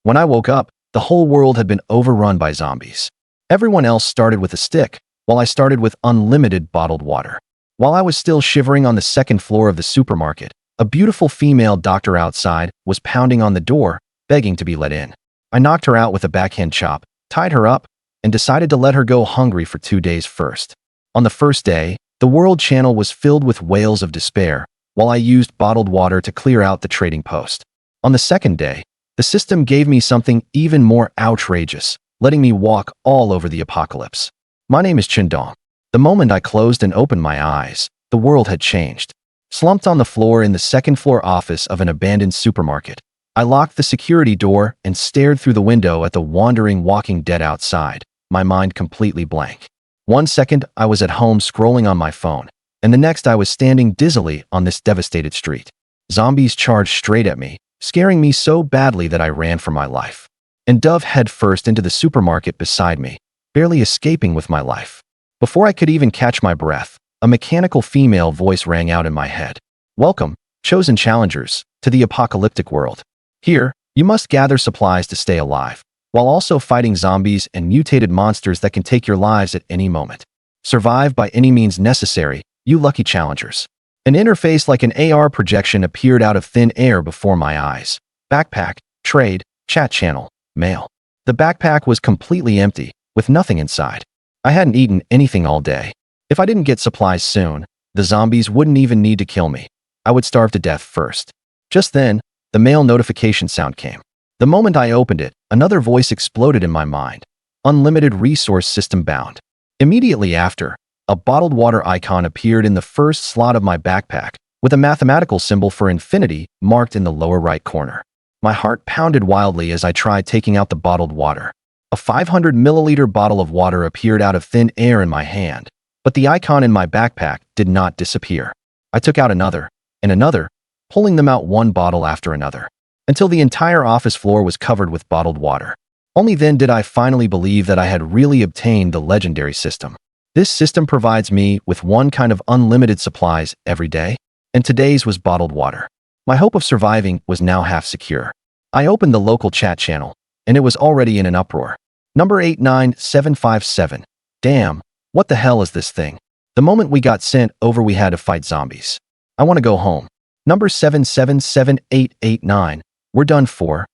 When I woke up, the whole world had been overrun by zombies. Everyone else started with a stick, while I started with unlimited bottled water. While I was still shivering on the second floor of the supermarket, a beautiful female doctor outside was pounding on the door, begging to be let in. I knocked her out with a backhand chop, tied her up, and decided to let her go hungry for 2 days first. On the first day, the world channel was filled with wails of despair, while I used bottled water to clear out the trading post. On the second day, the system gave me something even more outrageous, letting me walk all over the apocalypse. My name is Chen Dong. The moment I closed and opened my eyes, the world had changed. Slumped on the floor in the second-floor office of an abandoned supermarket, I locked the security door and stared through the window at the wandering walking dead outside, my mind completely blank. 1 second, I was at home scrolling on my phone, and the next I was standing dizzily on this devastated street. Zombies charged straight at me, scaring me so badly that I ran for my life, and dove headfirst into the supermarket beside me, barely escaping with my life. Before I could even catch my breath, a mechanical female voice rang out in my head. "Welcome, chosen challengers, to the apocalyptic world. Here, you must gather supplies to stay alive, while also fighting zombies and mutated monsters that can take your lives at any moment. Survive by any means necessary, you lucky challengers." An interface like an AR projection appeared out of thin air before my eyes. Backpack, trade, chat channel, mail. The backpack was completely empty, with nothing inside. I hadn't eaten anything all day. If I didn't get supplies soon, the zombies wouldn't even need to kill me. I would starve to death first. Just then, the mail notification sound came. The moment I opened it, another voice exploded in my mind. Unlimited resource system bound. Immediately after, a bottled water icon appeared in the first slot of my backpack, with a mathematical symbol for infinity marked in the lower right corner. My heart pounded wildly as I tried taking out the bottled water. A 500 milliliter bottle of water appeared out of thin air in my hand, but the icon in my backpack did not disappear. I took out another, and another, pulling them out one bottle after another, until the entire office floor was covered with bottled water. Only then did I finally believe that I had really obtained the legendary system. This system provides me with one kind of unlimited supplies every day, and today's was bottled water. My hope of surviving was now half secure. I opened the local chat channel, and it was already in an uproar. Number 89757. Damn, what the hell is this thing? The moment we got sent over, we had to fight zombies. I want to go home. Number 777889. We're done for.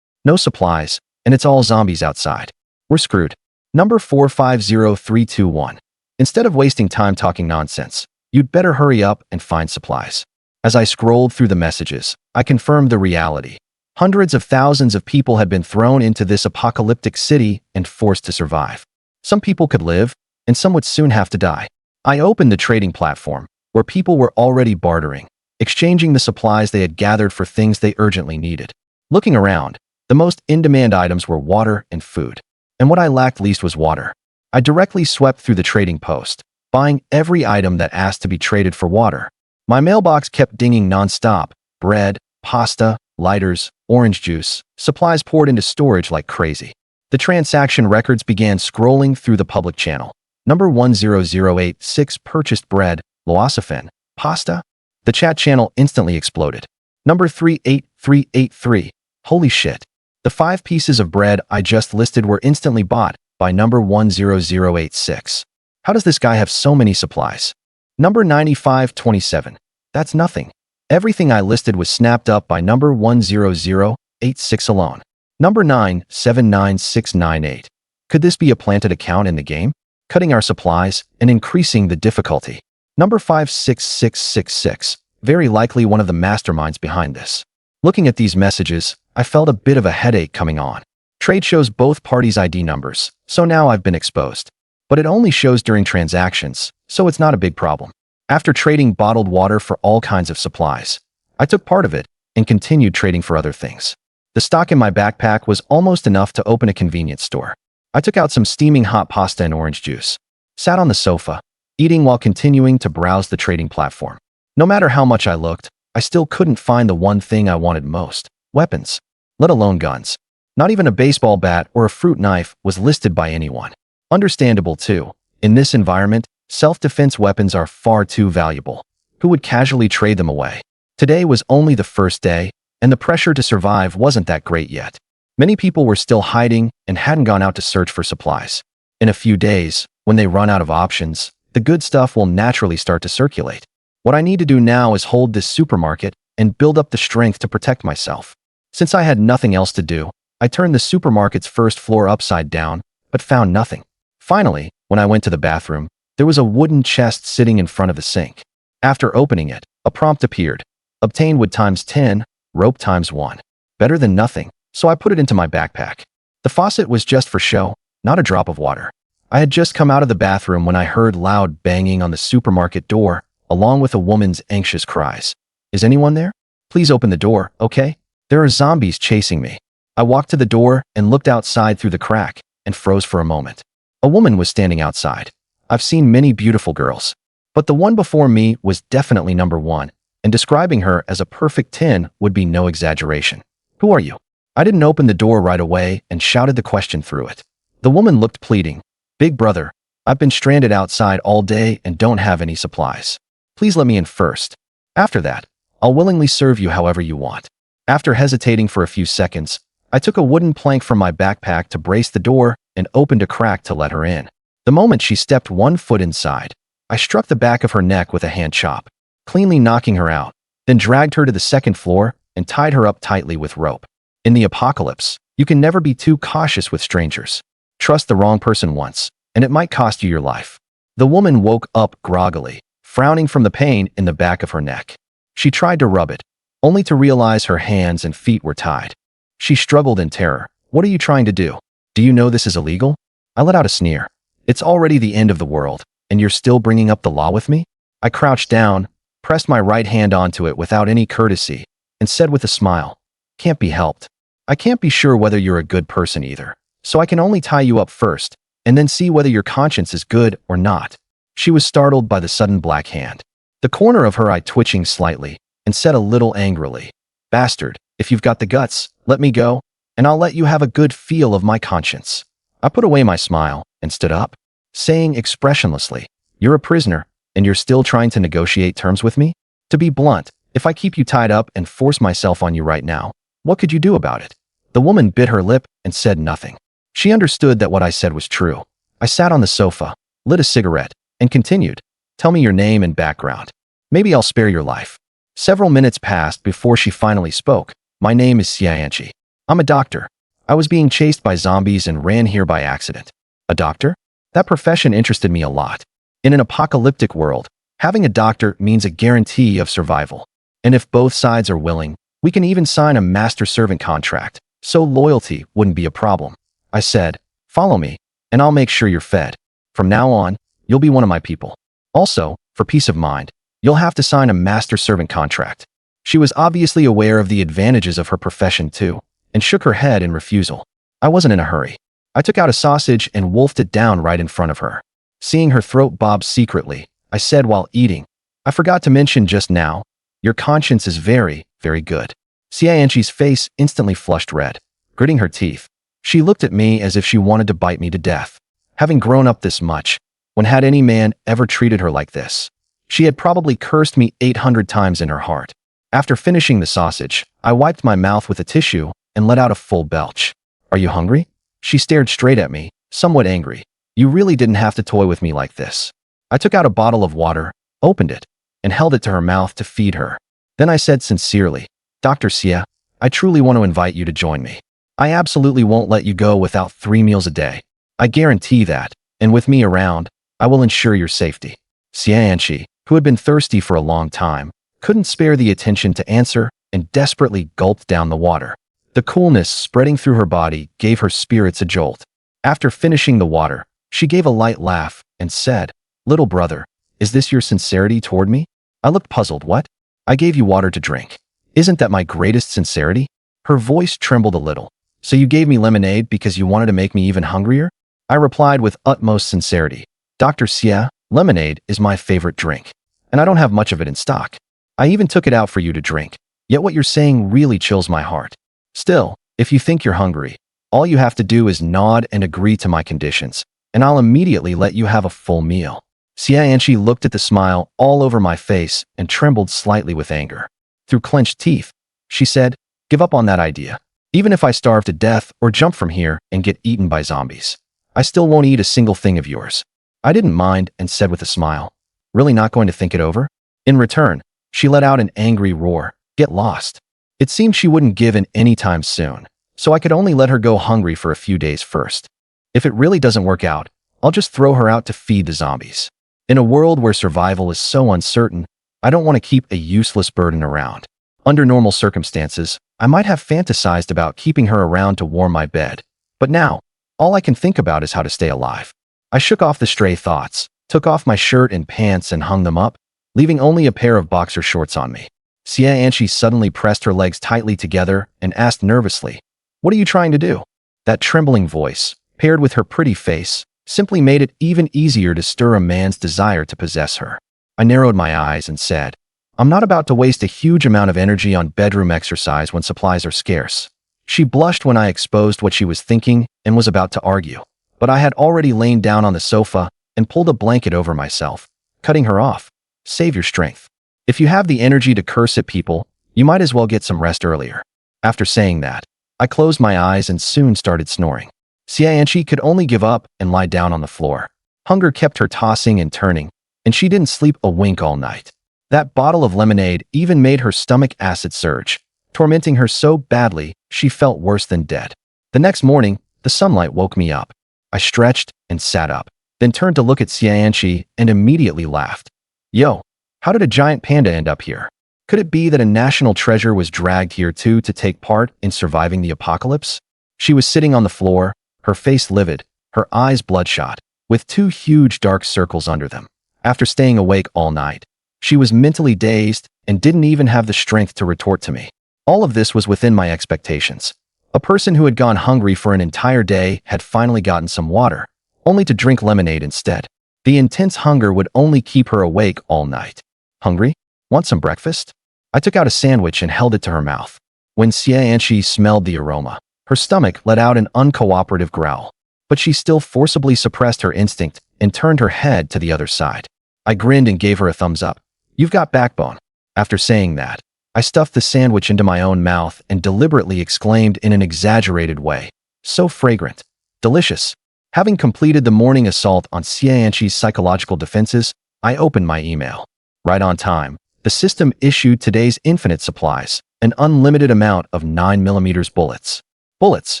No supplies, and it's all zombies outside. We're screwed. Number 450321. Instead of wasting time talking nonsense, you'd better hurry up and find supplies. As I scrolled through the messages, I confirmed the reality. Hundreds of thousands of people had been thrown into this apocalyptic city and forced to survive. Some people could live, and some would soon have to die. I opened the trading platform, where people were already bartering, exchanging the supplies they had gathered for things they urgently needed. Looking around, the most in-demand items were water and food. And what I lacked least was water. I directly swept through the trading post, buying every item that asked to be traded for water. My mailbox kept dinging nonstop. Bread, pasta, lighters, orange juice, supplies poured into storage like crazy. The transaction records began scrolling through the public channel. Number 10086 purchased bread, loasafen, pasta. The chat channel instantly exploded. Number 38383. Holy shit. The 5 pieces of bread I just listed were instantly bought by number 10086. How does this guy have so many supplies? Number 9527. That's nothing. Everything I listed was snapped up by number 10086 alone. Number 979698. Could this be a planted account in the game? Cutting our supplies and increasing the difficulty. Number 56666. Very likely one of the masterminds behind this. Looking at these messages, I felt a bit of a headache coming on. Trade shows both parties' ID numbers, so now I've been exposed. But it only shows during transactions, so it's not a big problem. After trading bottled water for all kinds of supplies, I took part of it and continued trading for other things. The stock in my backpack was almost enough to open a convenience store. I took out some steaming hot pasta and orange juice, sat on the sofa, eating while continuing to browse the trading platform. No matter how much I looked, I still couldn't find the one thing I wanted most: weapons, let alone guns. Not even a baseball bat or a fruit knife was listed by anyone. Understandable too. In this environment, self-defense weapons are far too valuable. Who would casually trade them away? Today was only the first day, and the pressure to survive wasn't that great yet. Many people were still hiding and hadn't gone out to search for supplies. In a few days, when they run out of options, the good stuff will naturally start to circulate. What I need to do now is hold this supermarket and build up the strength to protect myself. Since I had nothing else to do, I turned the supermarket's first floor upside down, but found nothing. Finally, when I went to the bathroom, there was a wooden chest sitting in front of the sink. After opening it, a prompt appeared. Obtain wood times 10, rope times 1. Better than nothing, so I put it into my backpack. The faucet was just for show, not a drop of water. I had just come out of the bathroom when I heard loud banging on the supermarket door, along with a woman's anxious cries. Is anyone there? Please open the door, okay? There are zombies chasing me. I walked to the door and looked outside through the crack and froze for a moment. A woman was standing outside. I've seen many beautiful girls, but the one before me was definitely number one, and describing her as a perfect 10 would be no exaggeration. Who are you? I didn't open the door right away and shouted the question through it. The woman looked pleading. Big brother, I've been stranded outside all day and don't have any supplies. Please let me in first. After that, I'll willingly serve you however you want. After hesitating for a few seconds, I took a wooden plank from my backpack to brace the door and opened a crack to let her in. The moment she stepped 1 foot inside, I struck the back of her neck with a hand chop, cleanly knocking her out, then dragged her to the second floor and tied her up tightly with rope. In the apocalypse, you can never be too cautious with strangers. Trust the wrong person once, and it might cost you your life. The woman woke up groggily, frowning from the pain in the back of her neck. She tried to rub it, only to realize her hands and feet were tied. She struggled in terror. What are you trying to do? Do you know this is illegal? I let out a sneer. It's already the end of the world, and you're still bringing up the law with me? I crouched down, pressed my right hand onto it without any courtesy, and said with a smile, can't be helped. I can't be sure whether you're a good person either, so I can only tie you up first, and then see whether your conscience is good or not. She was startled by the sudden black hand, the corner of her eye twitching slightly, and said a little angrily, bastard, if you've got the guts, let me go, and I'll let you have a good feel of my conscience. I put away my smile and stood up, saying expressionlessly, you're a prisoner, and you're still trying to negotiate terms with me? To be blunt, if I keep you tied up and force myself on you right now, what could you do about it? The woman bit her lip and said nothing. She understood that what I said was true. I sat on the sofa, lit a cigarette, and continued, tell me your name and background. Maybe I'll spare your life. Several minutes passed before she finally spoke. My name is Xie Anqi. I'm a doctor. I was being chased by zombies and ran here by accident. A doctor? That profession interested me a lot. In an apocalyptic world, having a doctor means a guarantee of survival. And if both sides are willing, we can even sign a master-servant contract, so loyalty wouldn't be a problem. I said, follow me, and I'll make sure you're fed. From now on, you'll be one of my people. Also, for peace of mind, you'll have to sign a master-servant contract. She was obviously aware of the advantages of her profession too, and shook her head in refusal. I wasn't in a hurry. I took out a sausage and wolfed it down right in front of her. Seeing her throat bob secretly, I said while eating, I forgot to mention just now, your conscience is very, very good. Xie Anqi's face instantly flushed red. Gritting her teeth, she looked at me as if she wanted to bite me to death. Having grown up this much, when had any man ever treated her like this? She had probably cursed me 800 times in her heart. After finishing the sausage, I wiped my mouth with a tissue and let out a full belch. Are you hungry? She stared straight at me, somewhat angry. You really didn't have to toy with me like this. I took out a bottle of water, opened it, and held it to her mouth to feed her. Then I said sincerely, Dr. Xie, I truly want to invite you to join me. I absolutely won't let you go without 3 meals a day. I guarantee that, and with me around, I will ensure your safety. Xie Anqi, who had been thirsty for a long time, couldn't spare the attention to answer and desperately gulped down the water. The coolness spreading through her body gave her spirits a jolt. After finishing the water, she gave a light laugh and said, little brother, is this your sincerity toward me? I looked puzzled. What? I gave you water to drink. Isn't that my greatest sincerity? Her voice trembled a little. So you gave me lemonade because you wanted to make me even hungrier? I replied with utmost sincerity. Dr. Xie, lemonade is my favorite drink, and I don't have much of it in stock. I even took it out for you to drink, yet what you're saying really chills my heart. Still, if you think you're hungry, all you have to do is nod and agree to my conditions, and I'll immediately let you have a full meal. Xie Anqi looked at the smile all over my face and trembled slightly with anger. Through clenched teeth, she said, Give up on that idea. Even if I starve to death or jump from here and get eaten by zombies, I still won't eat a single thing of yours. I didn't mind and said with a smile, really not going to think it over? In return, she let out an angry roar, get lost. It seemed she wouldn't give in anytime soon, so I could only let her go hungry for a few days first. If it really doesn't work out, I'll just throw her out to feed the zombies. In a world where survival is so uncertain, I don't want to keep a useless burden around. Under normal circumstances, I might have fantasized about keeping her around to warm my bed, but now, all I can think about is how to stay alive. I shook off the stray thoughts, took off my shirt and pants and hung them up, leaving only a pair of boxer shorts on me. Xie Anqi suddenly pressed her legs tightly together and asked nervously, "What are you trying to do?" That trembling voice, paired with her pretty face, simply made it even easier to stir a man's desire to possess her. I narrowed my eyes and said, "I'm not about to waste a huge amount of energy on bedroom exercise when supplies are scarce." She blushed when I exposed what she was thinking and was about to argue, but I had already lain down on the sofa and pulled a blanket over myself, cutting her off. Save your strength. If you have the energy to curse at people, you might as well get some rest earlier. After saying that, I closed my eyes and soon started snoring. Xie Anqi could only give up and lie down on the floor. Hunger kept her tossing and turning, and she didn't sleep a wink all night. That bottle of lemonade even made her stomach acid surge, tormenting her so badly she felt worse than dead. The next morning, the sunlight woke me up. I stretched and sat up, then turned to look at Xie Anqi and immediately laughed. Yo, how did a giant panda end up here? Could it be that a national treasure was dragged here too to take part in surviving the apocalypse? She was sitting on the floor, her face livid, her eyes bloodshot, with two huge dark circles under them. After staying awake all night, she was mentally dazed and didn't even have the strength to retort to me. All of this was within my expectations. A person who had gone hungry for an entire day had finally gotten some water, only to drink lemonade instead. The intense hunger would only keep her awake all night. Hungry? Want some breakfast? I took out a sandwich and held it to her mouth. When Xie Anqi smelled the aroma, her stomach let out an uncooperative growl, but she still forcibly suppressed her instinct and turned her head to the other side. I grinned and gave her a thumbs up. You've got backbone. After saying that, I stuffed the sandwich into my own mouth and deliberately exclaimed in an exaggerated way, "So fragrant. Delicious." Having completed the morning assault on Xie Anqi's psychological defenses, I opened my email. Right on time, the system issued today's infinite supplies, an unlimited amount of 9mm bullets. Bullets.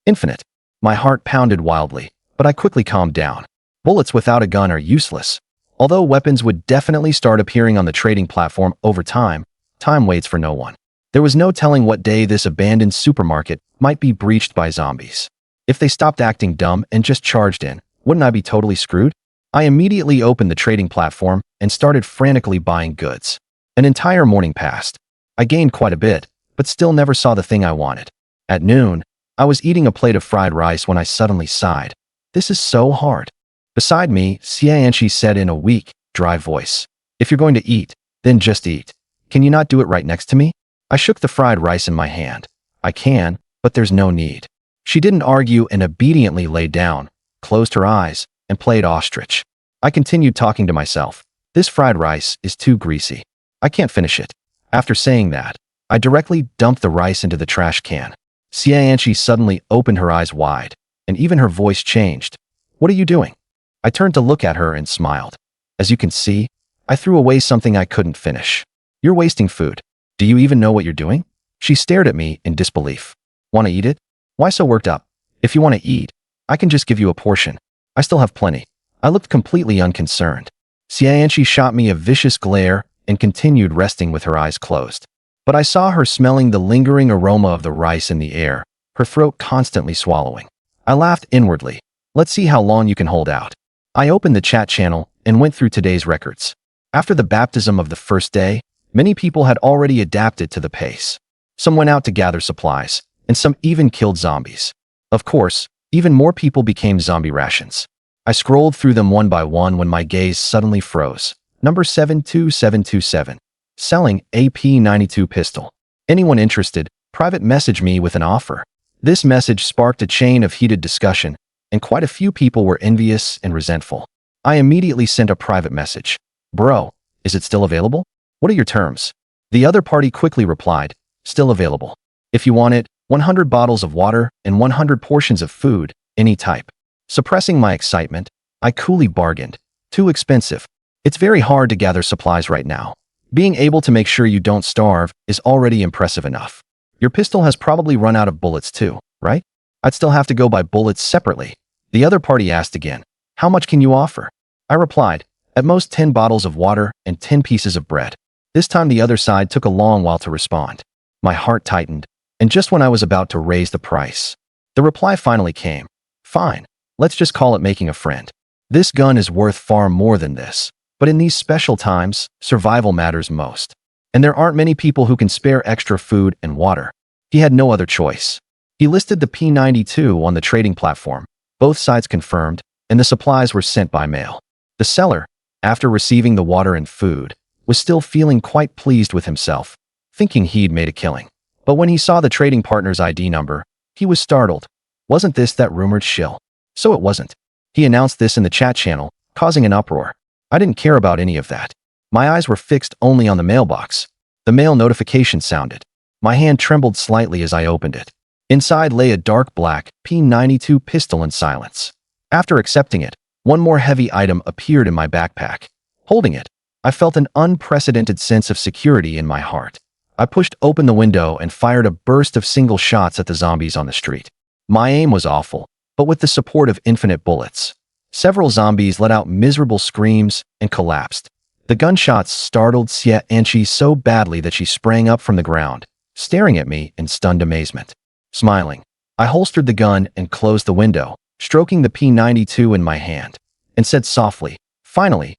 Infinite. My heart pounded wildly, but I quickly calmed down. Bullets without a gun are useless. Although weapons would definitely start appearing on the trading platform over time, time waits for no one. There was no telling what day this abandoned supermarket might be breached by zombies. If they stopped acting dumb and just charged in, wouldn't I be totally screwed? I immediately opened the trading platform and started frantically buying goods. An entire morning passed. I gained quite a bit, but still never saw the thing I wanted. At noon, I was eating a plate of fried rice when I suddenly sighed. This is so hard. Beside me, Xie Anqi said in a weak, dry voice, "If you're going to eat, then just eat. Can you not do it right next to me?" I shook the fried rice in my hand. "I can, but there's no need." She didn't argue and obediently lay down, closed her eyes, and played ostrich. I continued talking to myself. This fried rice is too greasy. I can't finish it. After saying that, I directly dumped the rice into the trash can. Xie Anqi suddenly opened her eyes wide, and even her voice changed. "What are you doing?" I turned to look at her and smiled. "As you can see, I threw away something I couldn't finish." "You're wasting food. Do you even know what you're doing?" She stared at me in disbelief. "Want to eat it? Why so worked up? If you want to eat, I can just give you a portion. I still have plenty." I looked completely unconcerned. Xie Anqi shot me a vicious glare and continued resting with her eyes closed. But I saw her smelling the lingering aroma of the rice in the air, her throat constantly swallowing. I laughed inwardly. Let's see how long you can hold out. I opened the chat channel and went through today's records. After the baptism of the first day, many people had already adapted to the pace. Some went out to gather supplies, and some even killed zombies. Of course, even more people became zombie rations. I scrolled through them one by one when my gaze suddenly froze. Number 72727. Selling AP92 pistol. Anyone interested? Private message me with an offer. This message sparked a chain of heated discussion, and quite a few people were envious and resentful. I immediately sent a private message. "Bro, is it still available? What are your terms?" The other party quickly replied, "Still available." If you want it, 100 bottles of water and 100 portions of food, any type. Suppressing my excitement, I coolly bargained. Too expensive. It's very hard to gather supplies right now. Being able to make sure you don't starve is already impressive enough. Your pistol has probably run out of bullets too, right? I'd still have to go buy bullets separately. The other party asked again, how much can you offer? I replied, at most 10 bottles of water and 10 pieces of bread. This time the other side took a long while to respond. My heart tightened, and just when I was about to raise the price, the reply finally came. Fine, let's just call it making a friend. This gun is worth far more than this, but in these special times, survival matters most. And there aren't many people who can spare extra food and water. He had no other choice. He listed the P92 on the trading platform. Both sides confirmed, and the supplies were sent by mail. The seller, after receiving the water and food, was still feeling quite pleased with himself, thinking he'd made a killing. But when he saw the trading partner's ID number, he was startled. Wasn't this that rumored shill? So it wasn't. He announced this in the chat channel, causing an uproar. I didn't care about any of that. My eyes were fixed only on the mailbox. The mail notification sounded. My hand trembled slightly as I opened it. Inside lay a dark black P92 pistol in silence. After accepting it, one more heavy item appeared in my backpack. Holding it, I felt an unprecedented sense of security in my heart. I pushed open the window and fired a burst of single shots at the zombies on the street. My aim was awful, but with the support of infinite bullets. Several zombies let out miserable screams and collapsed. The gunshots startled Xie Anqi so badly that she sprang up from the ground, staring at me in stunned amazement. Smiling, I holstered the gun and closed the window, stroking the P92 in my hand, and said softly, Finally,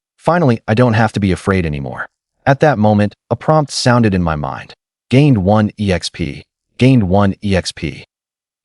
I don't have to be afraid anymore. At that moment, a prompt sounded in my mind. Gained 1 EXP. Gained 1 EXP.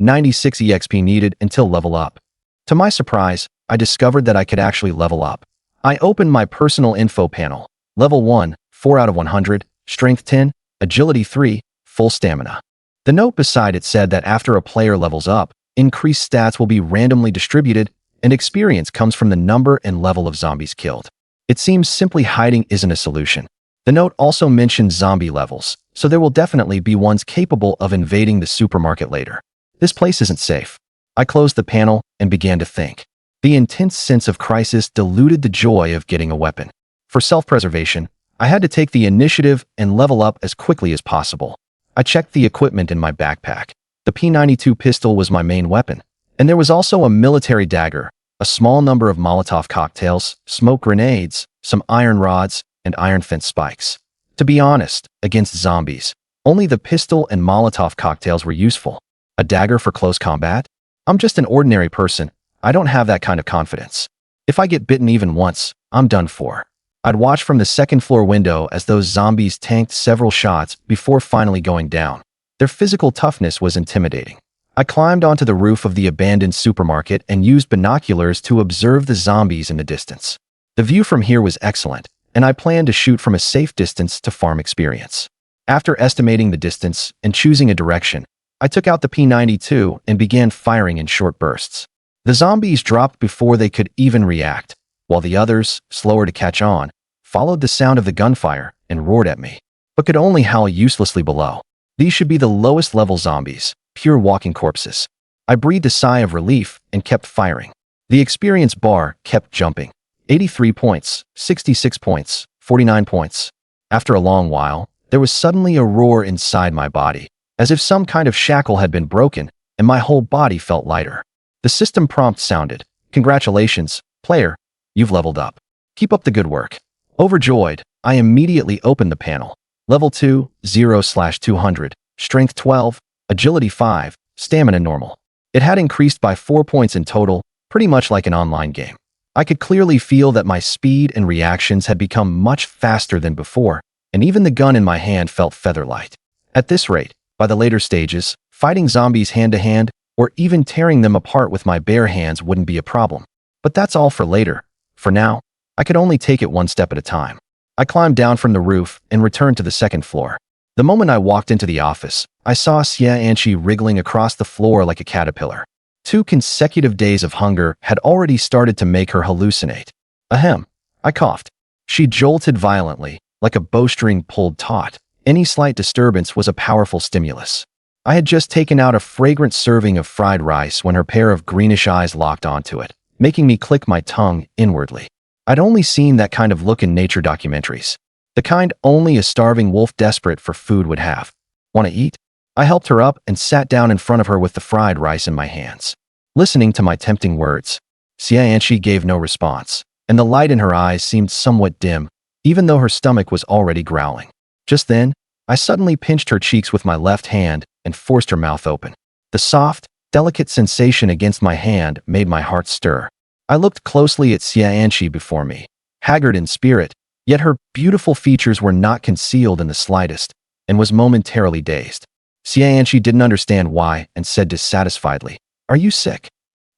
96 EXP needed until level up. To my surprise, I discovered that I could actually level up. I opened my personal info panel. Level 1, 4 out of 100, Strength 10, Agility 3, Full Stamina. The note beside it said that after a player levels up, increased stats will be randomly distributed, and experience comes from the number and level of zombies killed. It seems simply hiding isn't a solution. The note also mentioned zombie levels, so there will definitely be ones capable of invading the supermarket later. This place isn't safe. I closed the panel and began to think. The intense sense of crisis diluted the joy of getting a weapon. For self-preservation, I had to take the initiative and level up as quickly as possible. I checked the equipment in my backpack. The P92 pistol was my main weapon, and there was also a military dagger, a small number of Molotov cocktails, smoke grenades, some iron rods, and iron fence spikes. To be honest, against zombies, only the pistol and Molotov cocktails were useful. A dagger for close combat? I'm just an ordinary person. I don't have that kind of confidence. If I get bitten even once, I'm done for. I'd watch from the second floor window as those zombies tanked several shots before finally going down. Their physical toughness was intimidating. I climbed onto the roof of the abandoned supermarket and used binoculars to observe the zombies in the distance. The view from here was excellent, and I planned to shoot from a safe distance to farm experience. After estimating the distance and choosing a direction, I took out the P92 and began firing in short bursts. The zombies dropped before they could even react, while the others, slower to catch on, followed the sound of the gunfire and roared at me, but could only howl uselessly below. These should be the lowest level zombies, pure walking corpses. I breathed a sigh of relief and kept firing. The experience bar kept jumping. 83 points, 66 points, 49 points. After a long while, there was suddenly a roar inside my body, as if some kind of shackle had been broken, and my whole body felt lighter. The system prompt sounded. Congratulations, player. You've leveled up. Keep up the good work. Overjoyed, I immediately opened the panel. Level 2, 0/200, Strength 12, Agility 5, Stamina normal. It had increased by 4 points in total, pretty much like an online game. I could clearly feel that my speed and reactions had become much faster than before, and even the gun in my hand felt feather-light. At this rate, by the later stages, fighting zombies hand-to-hand or even tearing them apart with my bare hands wouldn't be a problem. But that's all for later. For now, I could only take it one step at a time. I climbed down from the roof and returned to the second floor. The moment I walked into the office, I saw Xie Anqi wriggling across the floor like a caterpillar. 2 consecutive days of hunger had already started to make her hallucinate. Ahem. I coughed. She jolted violently, like a bowstring pulled taut. Any slight disturbance was a powerful stimulus. I had just taken out a fragrant serving of fried rice when her pair of greenish eyes locked onto it, making me click my tongue inwardly. I'd only seen that kind of look in nature documentaries. The kind only a starving wolf desperate for food would have. Want to eat? I helped her up and sat down in front of her with the fried rice in my hands. Listening to my tempting words, Xie Anqi gave no response, and the light in her eyes seemed somewhat dim, even though her stomach was already growling. Just then, I suddenly pinched her cheeks with my left hand and forced her mouth open. The soft, delicate sensation against my hand made my heart stir. I looked closely at Xie Anqi before me, haggard in spirit, yet her beautiful features were not concealed in the slightest, and was momentarily dazed. Xie Anqi didn't understand why and said dissatisfiedly, "Are you sick?"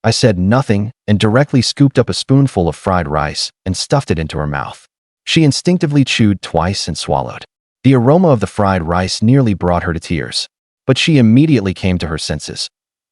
I said nothing and directly scooped up a spoonful of fried rice and stuffed it into her mouth. She instinctively chewed twice and swallowed. The aroma of the fried rice nearly brought her to tears, but she immediately came to her senses.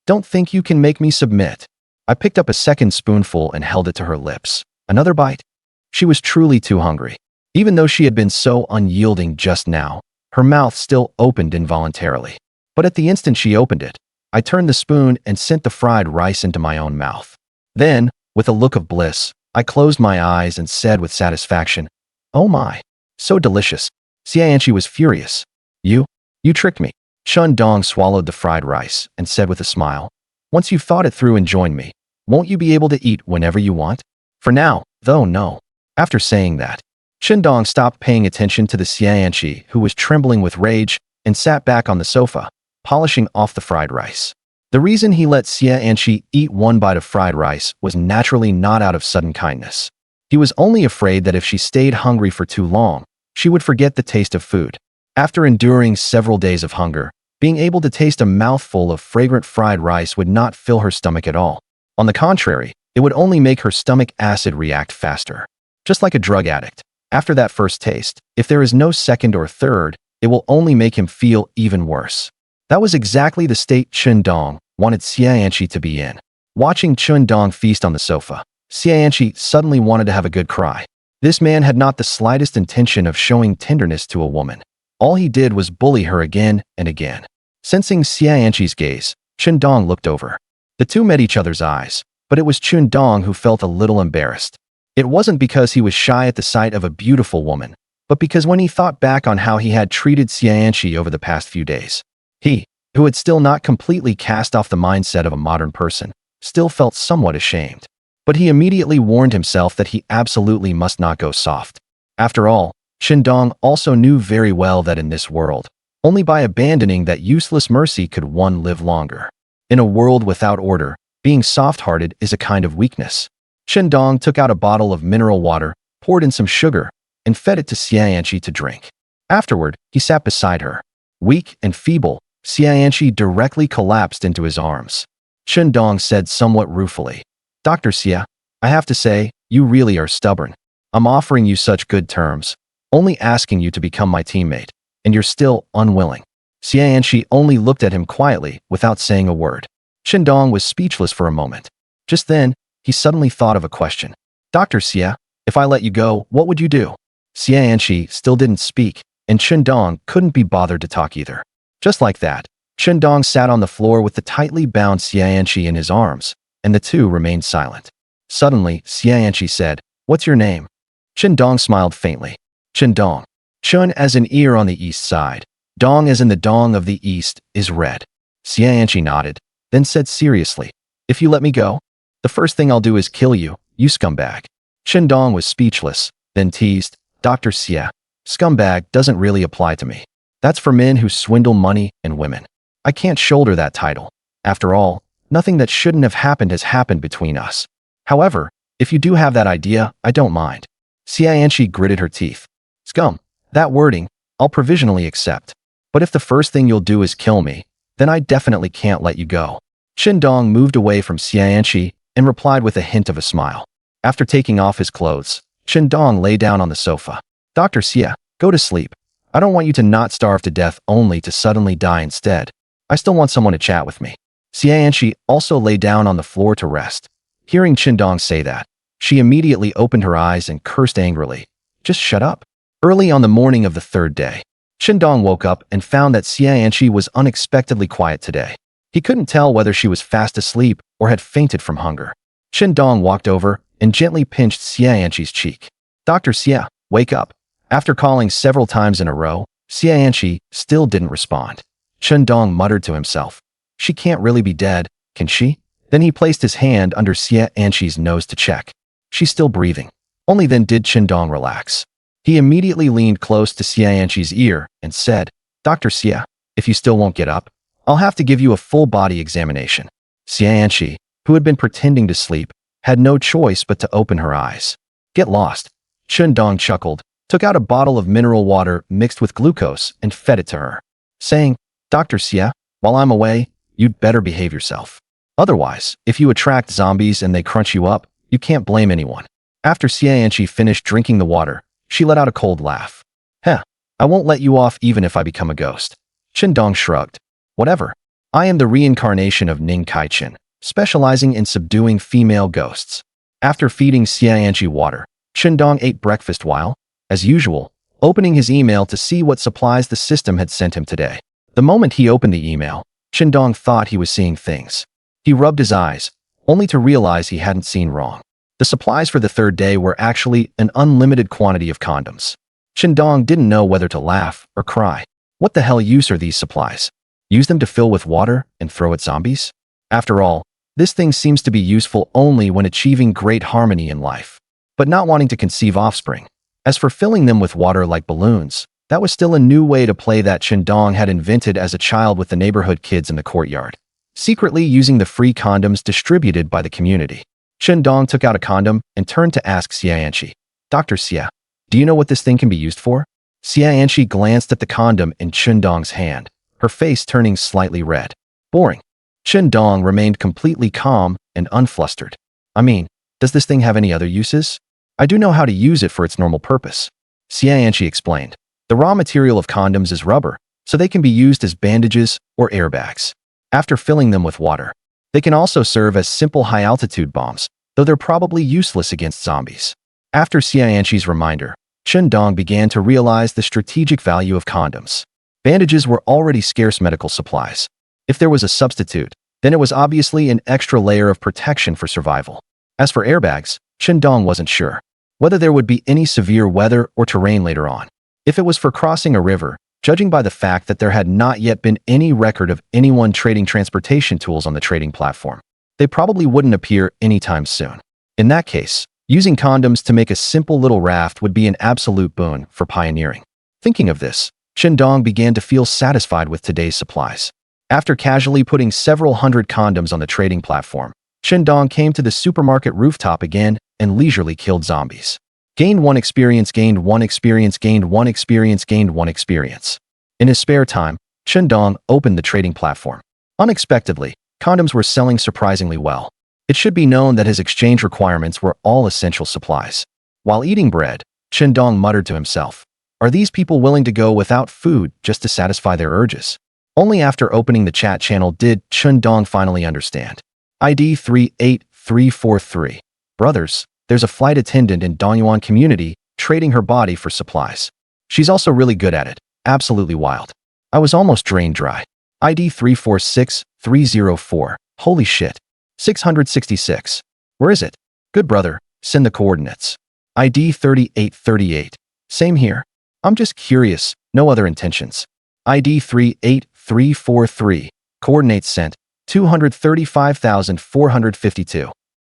"Don't think you can make me submit." I picked up a second spoonful and held it to her lips. Another bite? She was truly too hungry. Even though she had been so unyielding just now, her mouth still opened involuntarily. But at the instant she opened it, I turned the spoon and sent the fried rice into my own mouth. Then, with a look of bliss, I closed my eyes and said with satisfaction, "Oh my, so delicious." Xie Anqi was furious. You tricked me." Chen Dong swallowed the fried rice and said with a smile, "Once you've thought it through and joined me, won't you be able to eat whenever you want? For now, though, no." After saying that, Chen Dong stopped paying attention to the Xie Anqi, who was trembling with rage, and sat back on the sofa, polishing off the fried rice. The reason he let Xie Anqi eat one bite of fried rice was naturally not out of sudden kindness. He was only afraid that if she stayed hungry for too long, she would forget the taste of food. After enduring several days of hunger, being able to taste a mouthful of fragrant fried rice would not fill her stomach at all. On the contrary, it would only make her stomach acid react faster. Just like a drug addict, after that first taste, if there is no second or third, it will only make him feel even worse. That was exactly the state Chen Dong wanted Xie Anqi to be in. Watching Chen Dong feast on the sofa, Xie Anqi suddenly wanted to have a good cry. This man had not the slightest intention of showing tenderness to a woman. All he did was bully her again and again. Sensing Xie Anqi's gaze, Chen Dong looked over. The two met each other's eyes, but it was Chen Dong who felt a little embarrassed. It wasn't because he was shy at the sight of a beautiful woman, but because when he thought back on how he had treated Xie Anqi over the past few days, he, who had still not completely cast off the mindset of a modern person, still felt somewhat ashamed. But he immediately warned himself that he absolutely must not go soft. After all, Chen Dong also knew very well that in this world, only by abandoning that useless mercy could one live longer. In a world without order, being soft-hearted is a kind of weakness. Chen Dong took out a bottle of mineral water, poured in some sugar, and fed it to Xie Anqi to drink. Afterward, he sat beside her. Weak and feeble, Xie Anqi directly collapsed into his arms. Chen Dong said somewhat ruefully, "Dr. Xie, I have to say, you really are stubborn. I'm offering you such good terms, only asking you to become my teammate, and you're still unwilling." Xie Anqi only looked at him quietly without saying a word. Chen Dong was speechless for a moment. Just then, he suddenly thought of a question. "Dr. Xie, if I let you go, what would you do?" Xie Anqi still didn't speak, and Chen Dong couldn't be bothered to talk either. Just like that, Chen Dong sat on the floor with the tightly bound Xie Anqi in his arms, and the two remained silent. Suddenly, Xie Anqi said, "What's your name?" Chen Dong smiled faintly. "Chen Dong." Chen as in ear on the east side, Dong as in the dong of the east, is red. Xie Anqi nodded, then said seriously, "If you let me go, the first thing I'll do is kill you, you scumbag." Chen Dong was speechless, then teased, "Dr. Xie, scumbag doesn't really apply to me. That's for men who swindle money and women. I can't shoulder that title. After all, nothing that shouldn't have happened has happened between us. However, if you do have that idea, I don't mind." Xie Anqi gritted her teeth. "Scum, that wording, I'll provisionally accept. But if the first thing you'll do is kill me, then I definitely can't let you go." Chen Dong moved away from Xie Anqi and replied with a hint of a smile. After taking off his clothes, Chen Dong lay down on the sofa. "Dr. Xie, go to sleep. I don't want you to not starve to death only to suddenly die instead. I still want someone to chat with me." Xie Anqi also lay down on the floor to rest. Hearing Chen Dong say that, she immediately opened her eyes and cursed angrily. "Just shut up." Early on the morning of the third day, Chen Dong woke up and found that Xie Anqi was unexpectedly quiet today. He couldn't tell whether she was fast asleep or had fainted from hunger. Chen Dong walked over and gently pinched Xie Anqi's cheek. "Dr. Xie, wake up." After calling several times in a row, Xie Anqi still didn't respond. Chen Dong muttered to himself, "She can't really be dead, can she?" Then he placed his hand under Xie Anqi's nose to check. She's still breathing. Only then did Chen Dong relax. He immediately leaned close to Xie Anqi's ear and said, "Dr. Xie, if you still won't get up, I'll have to give you a full-body examination." Xie Anqi, who had been pretending to sleep, had no choice but to open her eyes. "Get lost." Chen Dong chuckled, took out a bottle of mineral water mixed with glucose and fed it to her, saying, "Dr. Xie, while I'm away, you'd better behave yourself. Otherwise, if you attract zombies and they crunch you up, you can't blame anyone." After Xie Anqi finished drinking the water, she let out a cold laugh. "Heh, I won't let you off even if I become a ghost." Chen Dong shrugged. "Whatever. I am the reincarnation of Ning Kaichen, specializing in subduing female ghosts." After feeding Xie Anqi water, Chen Dong ate breakfast while, as usual, opening his email to see what supplies the system had sent him today. The moment he opened the email, Chen Dong thought he was seeing things. He rubbed his eyes, only to realize he hadn't seen wrong. The supplies for the third day were actually an unlimited quantity of condoms. Chen Dong didn't know whether to laugh or cry. What the hell use are these supplies? Use them to fill with water and throw at zombies? After all, this thing seems to be useful only when achieving great harmony in life, but not wanting to conceive offspring. As for filling them with water like balloons, that was still a new way to play that Chen Dong had invented as a child with the neighborhood kids in the courtyard, secretly using the free condoms distributed by the community. Chen Dong took out a condom and turned to ask Xie Anqi, "Dr. Xie, do you know what this thing can be used for?" Xie Anqi glanced at the condom in Chen Dong's hand, her face turning slightly red. "Boring." Chen Dong remained completely calm and unflustered. "I mean, does this thing have any other uses?" "I do know how to use it for its normal purpose," Xie Anqi explained. "The raw material of condoms is rubber, so they can be used as bandages or airbags. After filling them with water, they can also serve as simple high-altitude bombs, though they're probably useless against zombies." After Xie Anqi's reminder, Chen Dong began to realize the strategic value of condoms. Bandages were already scarce medical supplies. If there was a substitute, then it was obviously an extra layer of protection for survival. As for airbags, Chen Dong wasn't sure whether there would be any severe weather or terrain later on. If it was for crossing a river, judging by the fact that there had not yet been any record of anyone trading transportation tools on the trading platform, they probably wouldn't appear anytime soon. In that case, using condoms to make a simple little raft would be an absolute boon for pioneering. Thinking of this, Chen Dong began to feel satisfied with today's supplies. After casually putting several hundred condoms on the trading platform, Chen Dong came to the supermarket rooftop again and leisurely killed zombies. Gained 1 experience, gained 1 experience, gained 1 experience, gained 1 experience. In his spare time, Chen Dong opened the trading platform. Unexpectedly, condoms were selling surprisingly well. It should be known that his exchange requirements were all essential supplies. While eating bread, Chen Dong muttered to himself, "Are these people willing to go without food just to satisfy their urges?" Only after opening the chat channel did Chen Dong finally understand. ID 38343. "Brothers, there's a flight attendant in Dongyuan community trading her body for supplies. She's also really good at it. Absolutely wild. I was almost drained dry." ID 346304. "Holy shit. 666. Where is it?" "Good brother, send the coordinates." ID 3838. "Same here. I'm just curious, no other intentions." ID 38343. "Coordinates sent. 235,452.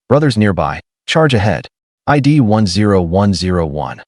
Brothers nearby. Charge ahead." ID 10101.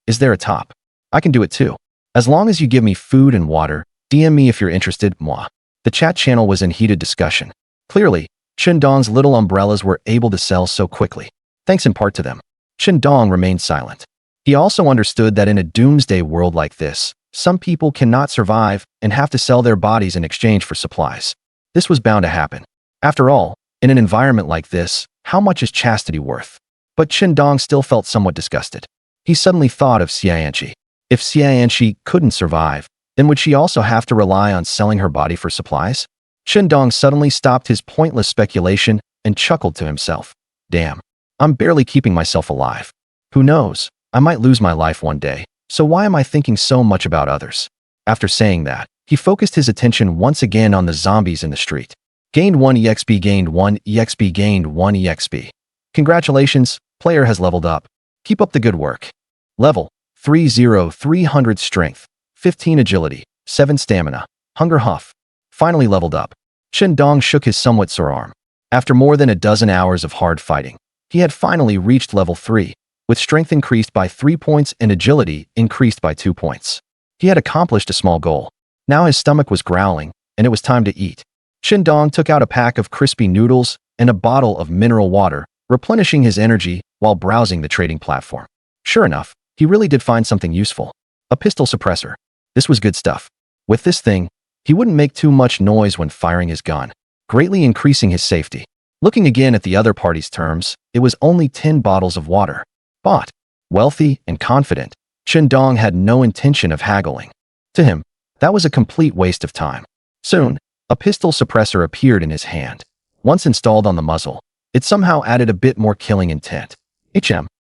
Is there a top?" "I can do it too. As long as you give me food and water, DM me if you're interested, moi." The chat channel was in heated discussion. Clearly, Chen Dong's little umbrellas were able to sell so quickly, thanks in part to them. Chen Dong remained silent. He also understood that in a doomsday world like this, some people cannot survive and have to sell their bodies in exchange for supplies. This was bound to happen. After all, in an environment like this, how much is chastity worth? But Chen Dong still felt somewhat disgusted. He suddenly thought of Xie Anqi. If Xie Anqi couldn't survive, then would she also have to rely on selling her body for supplies? Chen Dong suddenly stopped his pointless speculation and chuckled to himself. "Damn, I'm barely keeping myself alive. Who knows, I might lose my life one day, So why am I thinking so much about others? After saying that, he focused his attention once again on the zombies in the street. Gained 1 EXP, gained 1 EXP, gained 1 EXP. Congratulations, player has leveled up. Keep up the good work. Level 300 strength, 15 agility, 7 stamina, hunger huff. Finally leveled up. Chen Dong shook his somewhat sore arm. After more than a dozen hours of hard fighting, he had finally reached level 3, with strength increased by 3 points and agility increased by 2 points. He had accomplished a small goal. Now his stomach was growling, and it was time to eat. Chen Dong took out a pack of crispy noodles and a bottle of mineral water, replenishing his energy while browsing the trading platform. Sure enough, he really did find something useful. A pistol suppressor. This was good stuff. With this thing, he wouldn't make too much noise when firing his gun, greatly increasing his safety. Looking again at the other party's terms, it was only 10 bottles of water. But, wealthy and confident, Chen Dong had no intention of haggling. To him, that was a complete waste of time. Soon, a pistol suppressor appeared in his hand. Once installed on the muzzle, it somehow added a bit more killing intent.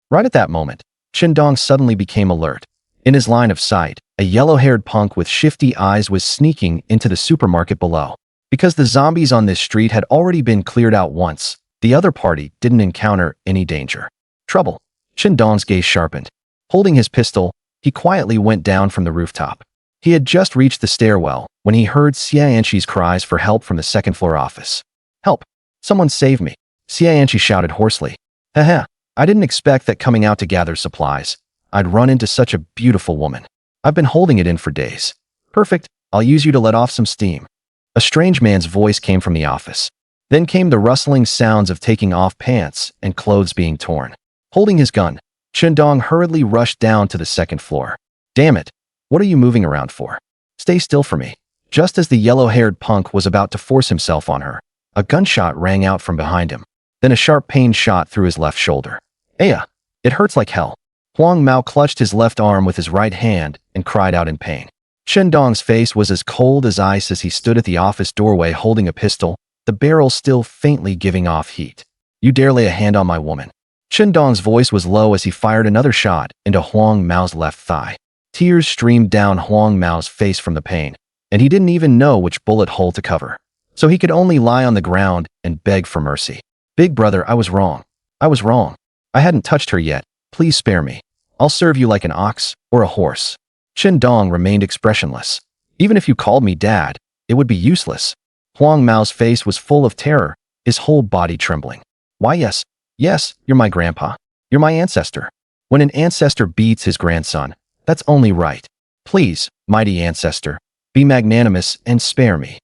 Right at that moment, Chen Dong suddenly became alert. In his line of sight, a yellow-haired punk with shifty eyes was sneaking into the supermarket below. Because the zombies on this street had already been cleared out once, the other party didn't encounter any danger. Trouble. Chen Dong's gaze sharpened. Holding his pistol, he quietly went down from the rooftop. He had just reached the stairwell when he heard Xie Anqi's cries for help from the second-floor office. Help! Someone save me! Xie Anqi shouted hoarsely. Haha, I didn't expect that coming out to gather supplies, I'd run into such a beautiful woman. I've been holding it in for days. Perfect, I'll use you to let off some steam. A strange man's voice came from the office. Then came the rustling sounds of taking off pants and clothes being torn. Holding his gun, Chen Dong hurriedly rushed down to the second floor. Damn it, what are you moving around for? Stay still for me. Just as the yellow-haired punk was about to force himself on her, a gunshot rang out from behind him. Then a sharp pain shot through his left shoulder. Aya, it hurts like hell. Huang Mao clutched his left arm with his right hand and cried out in pain. Chen Dong's face was as cold as ice as he stood at the office doorway holding a pistol, the barrel still faintly giving off heat. You dare lay a hand on my woman. Chen Dong's voice was low as he fired another shot into Huang Mao's left thigh. Tears streamed down Huang Mao's face from the pain, and he didn't even know which bullet hole to cover. So he could only lie on the ground and beg for mercy. Big brother, I was wrong. I was wrong. I hadn't touched her yet. Please spare me. I'll serve you like an ox or a horse. Chen Dong remained expressionless. Even if you called me dad, it would be useless. Huang Mao's face was full of terror, his whole body trembling. Why yes, you're my grandpa. You're my ancestor. When an ancestor beats his grandson, that's only right. Please, mighty ancestor, be magnanimous and spare me.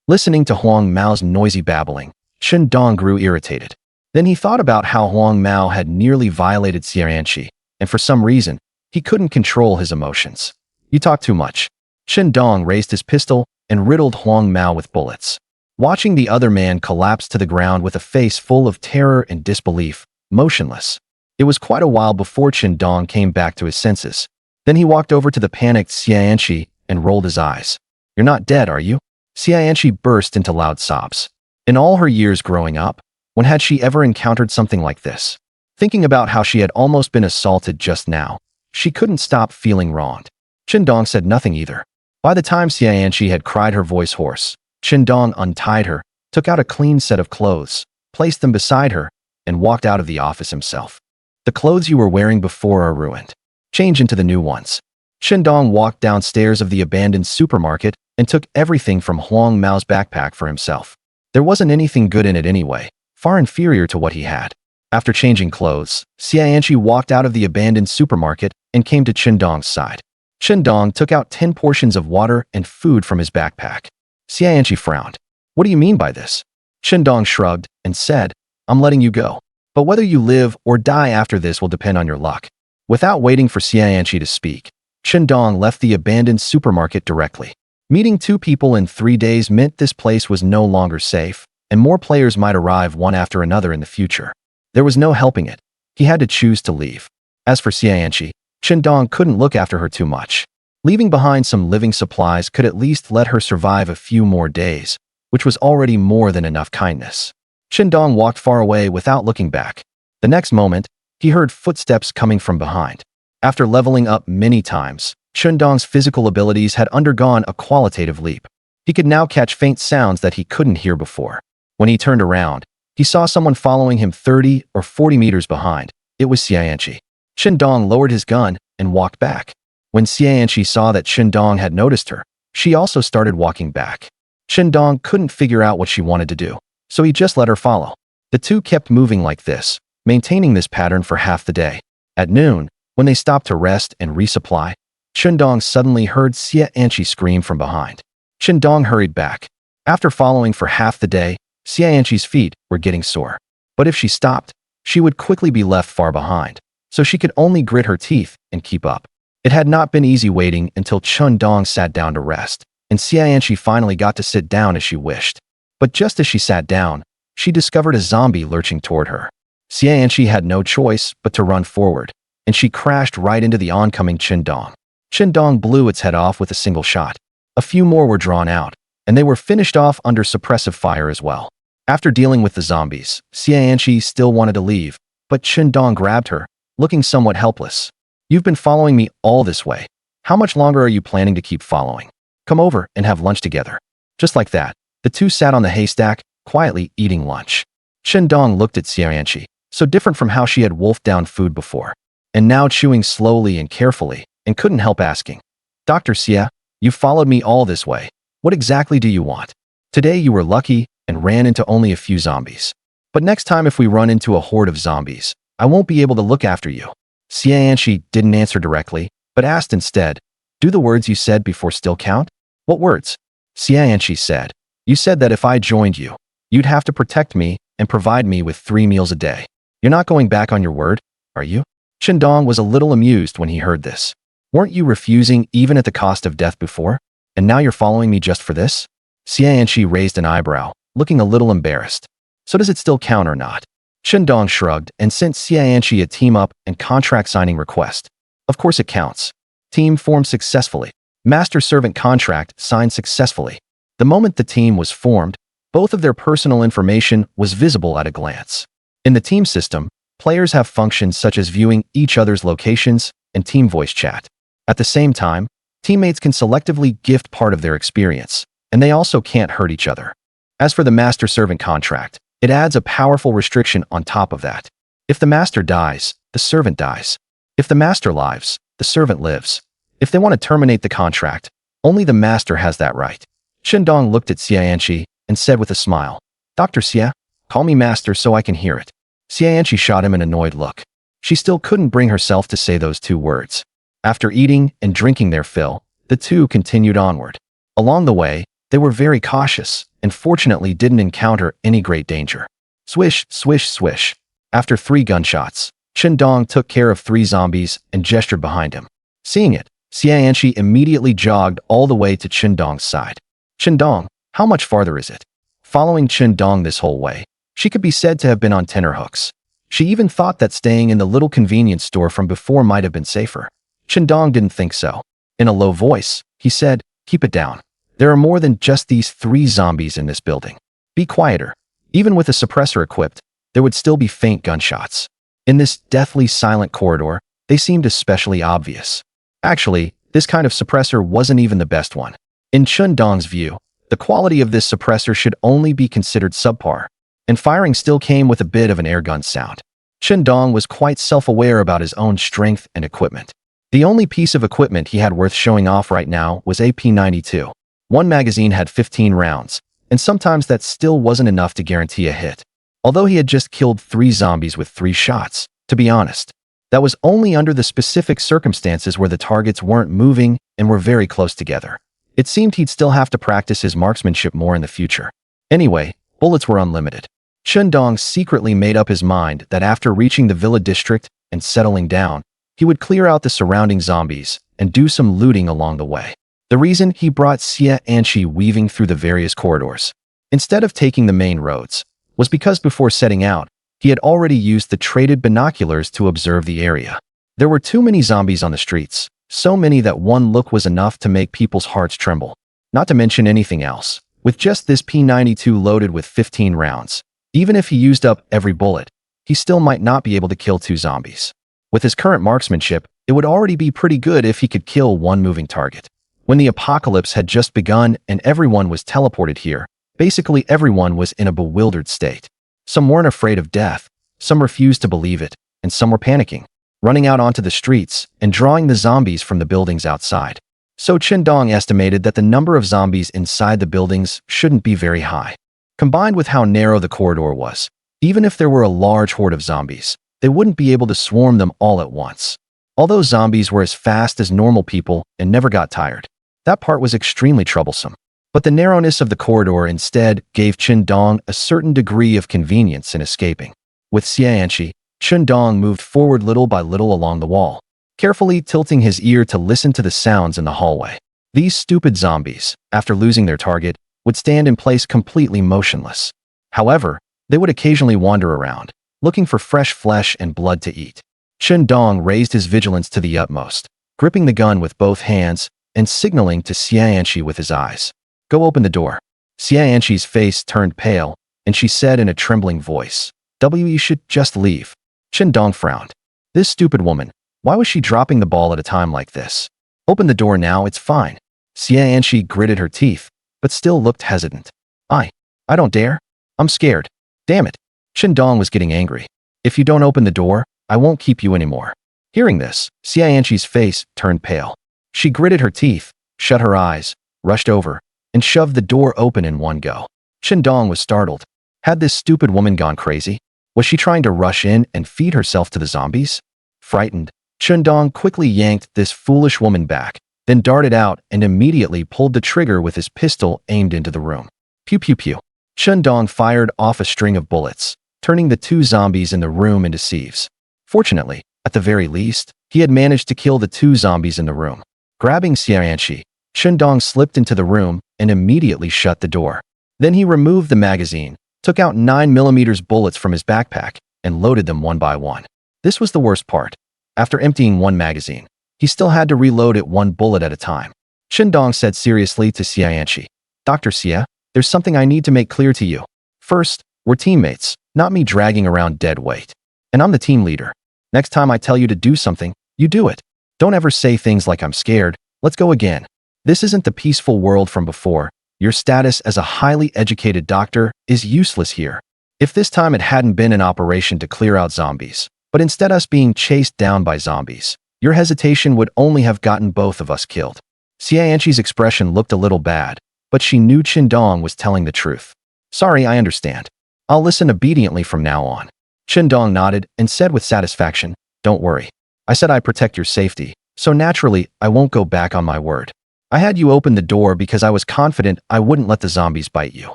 Listening to Huang Mao's noisy babbling, Chen Dong grew irritated. Then he thought about how Huang Mao had nearly violated Xie Anqi, and for some reason, he couldn't control his emotions. You talk too much. Chen Dong raised his pistol and riddled Huang Mao with bullets. Watching the other man collapse to the ground with a face full of terror and disbelief, motionless. It was quite a while before Chen Dong came back to his senses. Then he walked over to the panicked Xie Anqi and rolled his eyes. You're not dead, are you? Xie Anqi burst into loud sobs. In all her years growing up, when had she ever encountered something like this? Thinking about how she had almost been assaulted just now, she couldn't stop feeling wronged. Chen Dong said nothing either. By the time Xie Anqi had cried her voice hoarse, Chen Dong untied her, took out a clean set of clothes, placed them beside her, and walked out of the office himself. The clothes you were wearing before are ruined. Change into the new ones. Chen Dong walked downstairs of the abandoned supermarket and took everything from Huang Mao's backpack for himself. There wasn't anything good in it anyway, far inferior to what he had. After changing clothes, Xie Anqi walked out of the abandoned supermarket and came to Chen Dong's side. Chen Dong took out 10 portions of water and food from his backpack. Xie Anqi frowned. What do you mean by this? Chen Dong shrugged and said, I'm letting you go. But whether you live or die after this will depend on your luck. Without waiting for Xie Anqi to speak, Chen Dong left the abandoned supermarket directly. Meeting 2 people in 3 days meant this place was no longer safe, and more players might arrive one after another in the future. There was no helping it. He had to choose to leave. As for Xie Anqi, Chen Dong couldn't look after her too much. Leaving behind some living supplies could at least let her survive a few more days, which was already more than enough kindness. Chen Dong walked far away without looking back. The next moment, he heard footsteps coming from behind. After leveling up many times, Chen Dong's physical abilities had undergone a qualitative leap. He could now catch faint sounds that he couldn't hear before. When he turned around, he saw someone following him 30 or 40 meters behind. It was Xie Anqi. Chen Dong lowered his gun and walked back. When Xie Anqi saw that Chen Dong had noticed her, she also started walking back. Chen Dong couldn't figure out what she wanted to do, so he just let her follow. The two kept moving like this, maintaining this pattern for half the day. At noon, when they stopped to rest and resupply, Chen Dong suddenly heard Xie Anqi scream from behind. Chen Dong hurried back. After following for half the day, Xie Anqi's feet were getting sore. But if she stopped, she would quickly be left far behind, so she could only grit her teeth and keep up. It had not been easy waiting until Chen Dong sat down to rest, and Xie Anqi finally got to sit down as she wished. But just as she sat down, she discovered a zombie lurching toward her. Xie Anqi had no choice but to run forward, and she crashed right into the oncoming Chen Dong. Chen Dong blew its head off with a single shot. A few more were drawn out, and they were finished off under suppressive fire as well. After dealing with the zombies, Xie Anqi still wanted to leave, but Chen Dong grabbed her, looking somewhat helpless. "You've been following me all this way. How much longer are you planning to keep following? Come over and have lunch together." Just like that, the two sat on the haystack, quietly eating lunch. Chen Dong looked at Xie Anqi, so different from how she had wolfed down food before, and now chewing slowly and carefully, and couldn't help asking, "Dr. Xie, you followed me all this way. What exactly do you want? Today you were lucky and ran into only a few zombies. But next time if we run into a horde of zombies, I won't be able to look after you." Xie Anqi didn't answer directly, but asked instead, "Do the words you said before still count?" "What words?" Xie Anqi said, "You said that if I joined you, you'd have to protect me and provide me with 3 meals a day. You're not going back on your word, are you?" Chen Dong was a little amused when he heard this. "Weren't you refusing even at the cost of death before? And now you're following me just for this?" Xie Anqi raised an eyebrow, looking a little embarrassed. "So does it still count or not?" Chen Dong shrugged and sent Xie Anqi a team-up and contract signing request. "Of course it counts. Team formed successfully. Master-servant contract signed successfully." The moment the team was formed, both of their personal information was visible at a glance. In the team system, players have functions such as viewing each other's locations and team voice chat. At the same time, teammates can selectively gift part of their experience, and they also can't hurt each other. As for the master-servant contract, it adds a powerful restriction on top of that. If the master dies, the servant dies. If the master lives, the servant lives. If they want to terminate the contract, only the master has that right. Chen Dong looked at Xie Anqi and said with a smile, "Dr. Xie, call me master so I can hear it." Xie Anqi shot him an annoyed look. She still couldn't bring herself to say those 2 words. After eating and drinking their fill, the two continued onward. Along the way, they were very cautious and fortunately didn't encounter any great danger. Swish, swish, swish. After 3 gunshots, Chen Dong took care of 3 zombies and gestured behind him. Seeing it, Xie Anqi immediately jogged all the way to Chen Dong's side. "Chen Dong, how much farther is it?" Following Chen Dong this whole way, she could be said to have been on tenterhooks. She even thought that staying in the little convenience store from before might have been safer. Chen Dong didn't think so. In a low voice, he said, "Keep it down. There are more than just these 3 zombies in this building. Be quieter." Even with a suppressor equipped, there would still be faint gunshots. In this deathly silent corridor, they seemed especially obvious. Actually, this kind of suppressor wasn't even the best one. In Chen Dong's view, the quality of this suppressor should only be considered subpar, and firing still came with a bit of an airgun sound. Chen Dong was quite self-aware about his own strength and equipment. The only piece of equipment he had worth showing off right now was a P92. One magazine had 15 rounds, and sometimes that still wasn't enough to guarantee a hit. Although he had just killed 3 zombies with 3 shots, to be honest, that was only under the specific circumstances where the targets weren't moving and were very close together. It seemed he'd still have to practice his marksmanship more in the future. Anyway, bullets were unlimited. Chen Dong secretly made up his mind that after reaching the villa district and settling down, he would clear out the surrounding zombies and do some looting along the way. The reason he brought Xie Anqi weaving through the various corridors, instead of taking the main roads, was because before setting out, he had already used the traded binoculars to observe the area. There were too many zombies on the streets, so many that one look was enough to make people's hearts tremble. Not to mention anything else. With just this P92 loaded with 15 rounds, even if he used up every bullet, he still might not be able to kill 2 zombies. With his current marksmanship, It would already be pretty good if he could kill one moving target. When the apocalypse had just begun and everyone was teleported here, basically everyone was in a bewildered state. Some weren't afraid of death, some refused to believe it, and some were panicking, running out onto the streets and drawing the zombies from the buildings outside. So Chen Dong estimated that the number of zombies inside the buildings shouldn't be very high. Combined with how narrow the corridor was, even if there were a large horde of zombies, they wouldn't be able to swarm them all at once. Although zombies were as fast as normal people and never got tired, that part was extremely troublesome. But the narrowness of the corridor instead gave Chen Dong a certain degree of convenience in escaping. With Xie Anqi, Chen Dong moved forward little by little along the wall, carefully tilting his ear to listen to the sounds in the hallway. These stupid zombies, after losing their target, would stand in place completely motionless. However, they would occasionally wander around, looking for fresh flesh and blood to eat. Chen Dong raised his vigilance to the utmost, gripping the gun with both hands and signaling to Xie Anqi with his eyes. "Go open the door." Xie Anqi's face turned pale, and she said in a trembling voice, "You should just leave." Chen Dong frowned. This stupid woman, why was she dropping the ball at a time like this? "Open the door now, it's fine." Xie Anqi gritted her teeth, but still looked hesitant. I don't dare. I'm scared. Damn it. Chen Dong was getting angry. "If you don't open the door, I won't keep you anymore." Hearing this, Xie Anqi's face turned pale. She gritted her teeth, shut her eyes, rushed over, and shoved the door open in one go. Chen Dong was startled. Had this stupid woman gone crazy? Was she trying to rush in and feed herself to the zombies? Frightened, Chen Dong quickly yanked this foolish woman back, then darted out and immediately pulled the trigger with his pistol aimed into the room. Pew pew pew. Chen Dong fired off a string of bullets, turning the two zombies in the room into sieves. Fortunately, at the very least, he had managed to kill the two zombies in the room. Grabbing Xie Anqi, Chen Dong slipped into the room and immediately shut the door. Then he removed the magazine, took out 9mm bullets from his backpack, and loaded them one by one. This was the worst part. After emptying one magazine, he still had to reload it one bullet at a time. Chen Dong said seriously to Xie Anqi, "Dr. Xie, there's something I need to make clear to you. First, we're teammates, not me dragging around dead weight. And I'm the team leader. Next time I tell you to do something, you do it. Don't ever say things like I'm scared. Let's go again. This isn't the peaceful world from before. Your status as a highly educated doctor is useless here. If this time it hadn't been an operation to clear out zombies, but instead us being chased down by zombies, your hesitation would only have gotten both of us killed." Xie Anqi's expression looked a little bad, but she knew Chen Dong was telling the truth. "Sorry, I understand. I'll listen obediently from now on." Chen Dong nodded and said with satisfaction, "Don't worry. I said I'd protect your safety, so naturally I won't go back on my word. I had you open the door because I was confident I wouldn't let the zombies bite you."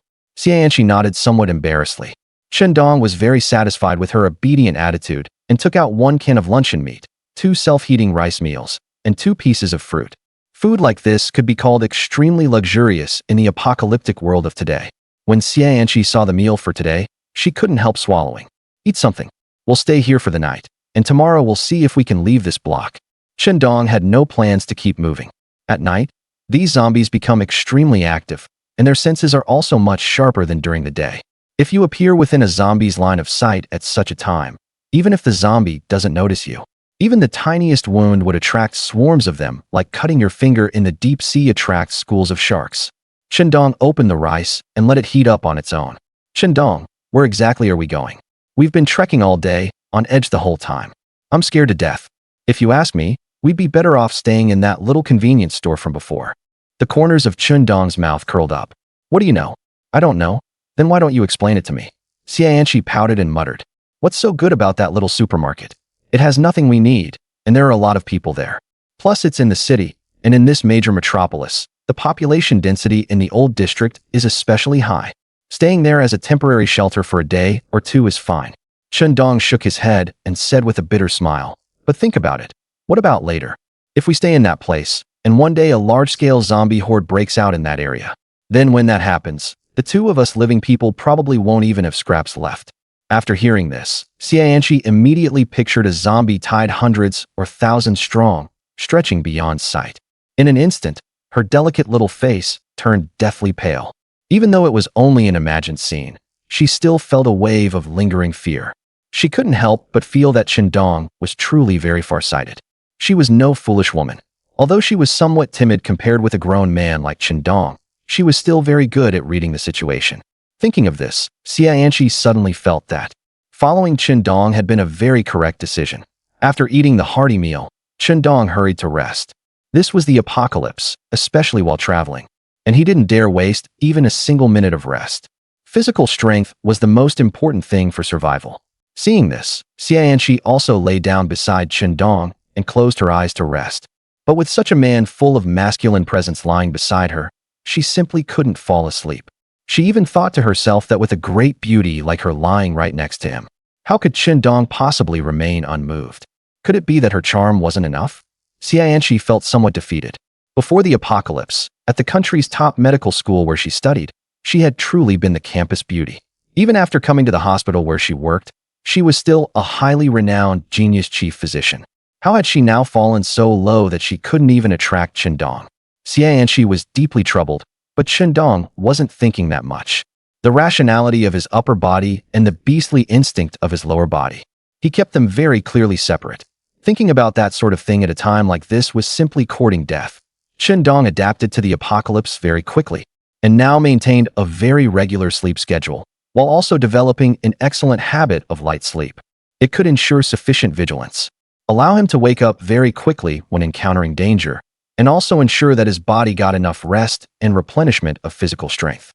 Xie Anqi nodded somewhat embarrassedly. Chen Dong was very satisfied with her obedient attitude and took out one can of luncheon meat, 2 self-heating rice meals, and 2 pieces of fruit. Food like this could be called extremely luxurious in the apocalyptic world of today. When Xie Anqi saw the meal for today, she couldn't help swallowing. "Eat something. We'll stay here for the night, and tomorrow we'll see if we can leave this block." Chen Dong had no plans to keep moving. At night, these zombies become extremely active, and their senses are also much sharper than during the day. If you appear within a zombie's line of sight at such a time, even if the zombie doesn't notice you, even the tiniest wound would attract swarms of them, like cutting your finger in the deep sea attracts schools of sharks. Chen Dong opened the rice and let it heat up on its own. "Chen Dong, where exactly are we going? We've been trekking all day, on edge the whole time. I'm scared to death. If you ask me, we'd be better off staying in that little convenience store from before." The corners of Chen Dong's mouth curled up. "What do you know?" "I don't know." "Then why don't you explain it to me?" Xie Anqi pouted and muttered. "What's so good about that little supermarket? It has nothing we need, and there are a lot of people there. Plus it's in the city, and in this major metropolis, the population density in the old district is especially high. Staying there as a temporary shelter for a day or two is fine." Chen Dong shook his head and said with a bitter smile, "But think about it. What about later? If we stay in that place, and one day a large-scale zombie horde breaks out in that area, then when that happens, the two of us living people probably won't even have scraps left." After hearing this, Xie Anqi immediately pictured a zombie tide hundreds or thousands strong, stretching beyond sight. In an instant, her delicate little face turned deathly pale. Even though it was only an imagined scene, she still felt a wave of lingering fear. She couldn't help but feel that Chen Dong was truly very farsighted. She was no foolish woman. Although she was somewhat timid compared with a grown man like Chen Dong, she was still very good at reading the situation. Thinking of this, Xie Anqi suddenly felt that following Chen Dong had been a very correct decision. After eating the hearty meal, Chen Dong hurried to rest. This was the apocalypse, especially while traveling, and he didn't dare waste even a single minute of rest. Physical strength was the most important thing for survival. Seeing this, Xie Anqi also lay down beside Chen Dong and closed her eyes to rest. But with such a man full of masculine presence lying beside her, she simply couldn't fall asleep. She even thought to herself that with a great beauty like her lying right next to him, how could Chen Dong possibly remain unmoved? Could it be that her charm wasn't enough? Xie Anqi felt somewhat defeated. Before the apocalypse, at the country's top medical school where she studied, she had truly been the campus beauty. Even after coming to the hospital where she worked, she was still a highly renowned genius chief physician. How had she now fallen so low that she couldn't even attract Chen Dong? Xie Anqi was deeply troubled, but Chen Dong wasn't thinking that much. The rationality of his upper body and the beastly instinct of his lower body. He kept them very clearly separate. Thinking about that sort of thing at a time like this was simply courting death. Chen Dong adapted to the apocalypse very quickly, and now maintained a very regular sleep schedule, while also developing an excellent habit of light sleep. It could ensure sufficient vigilance, allow him to wake up very quickly when encountering danger, and also ensure that his body got enough rest and replenishment of physical strength.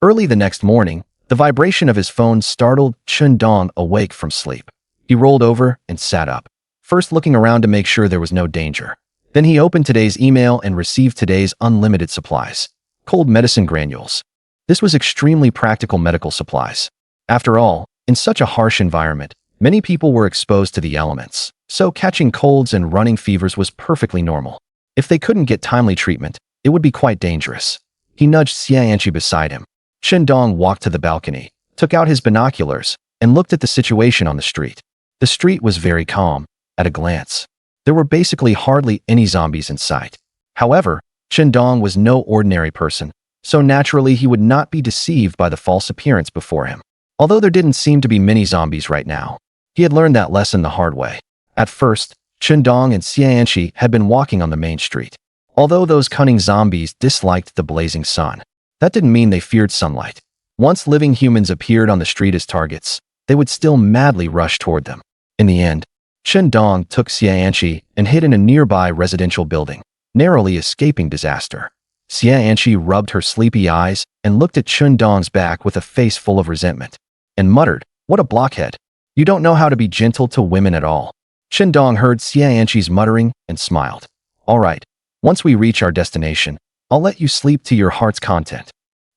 Early the next morning, the vibration of his phone startled Chen Dong awake from sleep. He rolled over and sat up, first looking around to make sure there was no danger. Then he opened today's email and received today's unlimited supplies. Cold medicine granules. This was extremely practical medical supplies. After all, in such a harsh environment, many people were exposed to the elements, so catching colds and running fevers was perfectly normal. If they couldn't get timely treatment, it would be quite dangerous. He nudged Xie Anqi beside him. Chen Dong walked to the balcony, took out his binoculars, and looked at the situation on the street. The street was very calm. At a glance, there were basically hardly any zombies in sight. However, Chen Dong was no ordinary person, so naturally he would not be deceived by the false appearance before him. Although there didn't seem to be many zombies right now, he had learned that lesson the hard way. At first, Chen Dong and Xie Anqi had been walking on the main street. Although those cunning zombies disliked the blazing sun, that didn't mean they feared sunlight. Once living humans appeared on the street as targets, they would still madly rush toward them. In the end, Chen Dong took Xie Anqi and hid in a nearby residential building, narrowly escaping disaster. Xie Anqi rubbed her sleepy eyes and looked at Chen Dong's back with a face full of resentment, and muttered, "What a blockhead. You don't know how to be gentle to women at all." Chen Dong heard Xie Anqi's muttering and smiled. "All right, once we reach our destination, I'll let you sleep to your heart's content."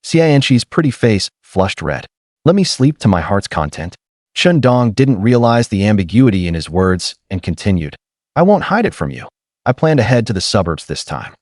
Xie Anqi's pretty face flushed red. "Let me sleep to my heart's content?" Chen Dong didn't realize the ambiguity in his words and continued, "I won't hide it from you. I plan to head to the suburbs this time.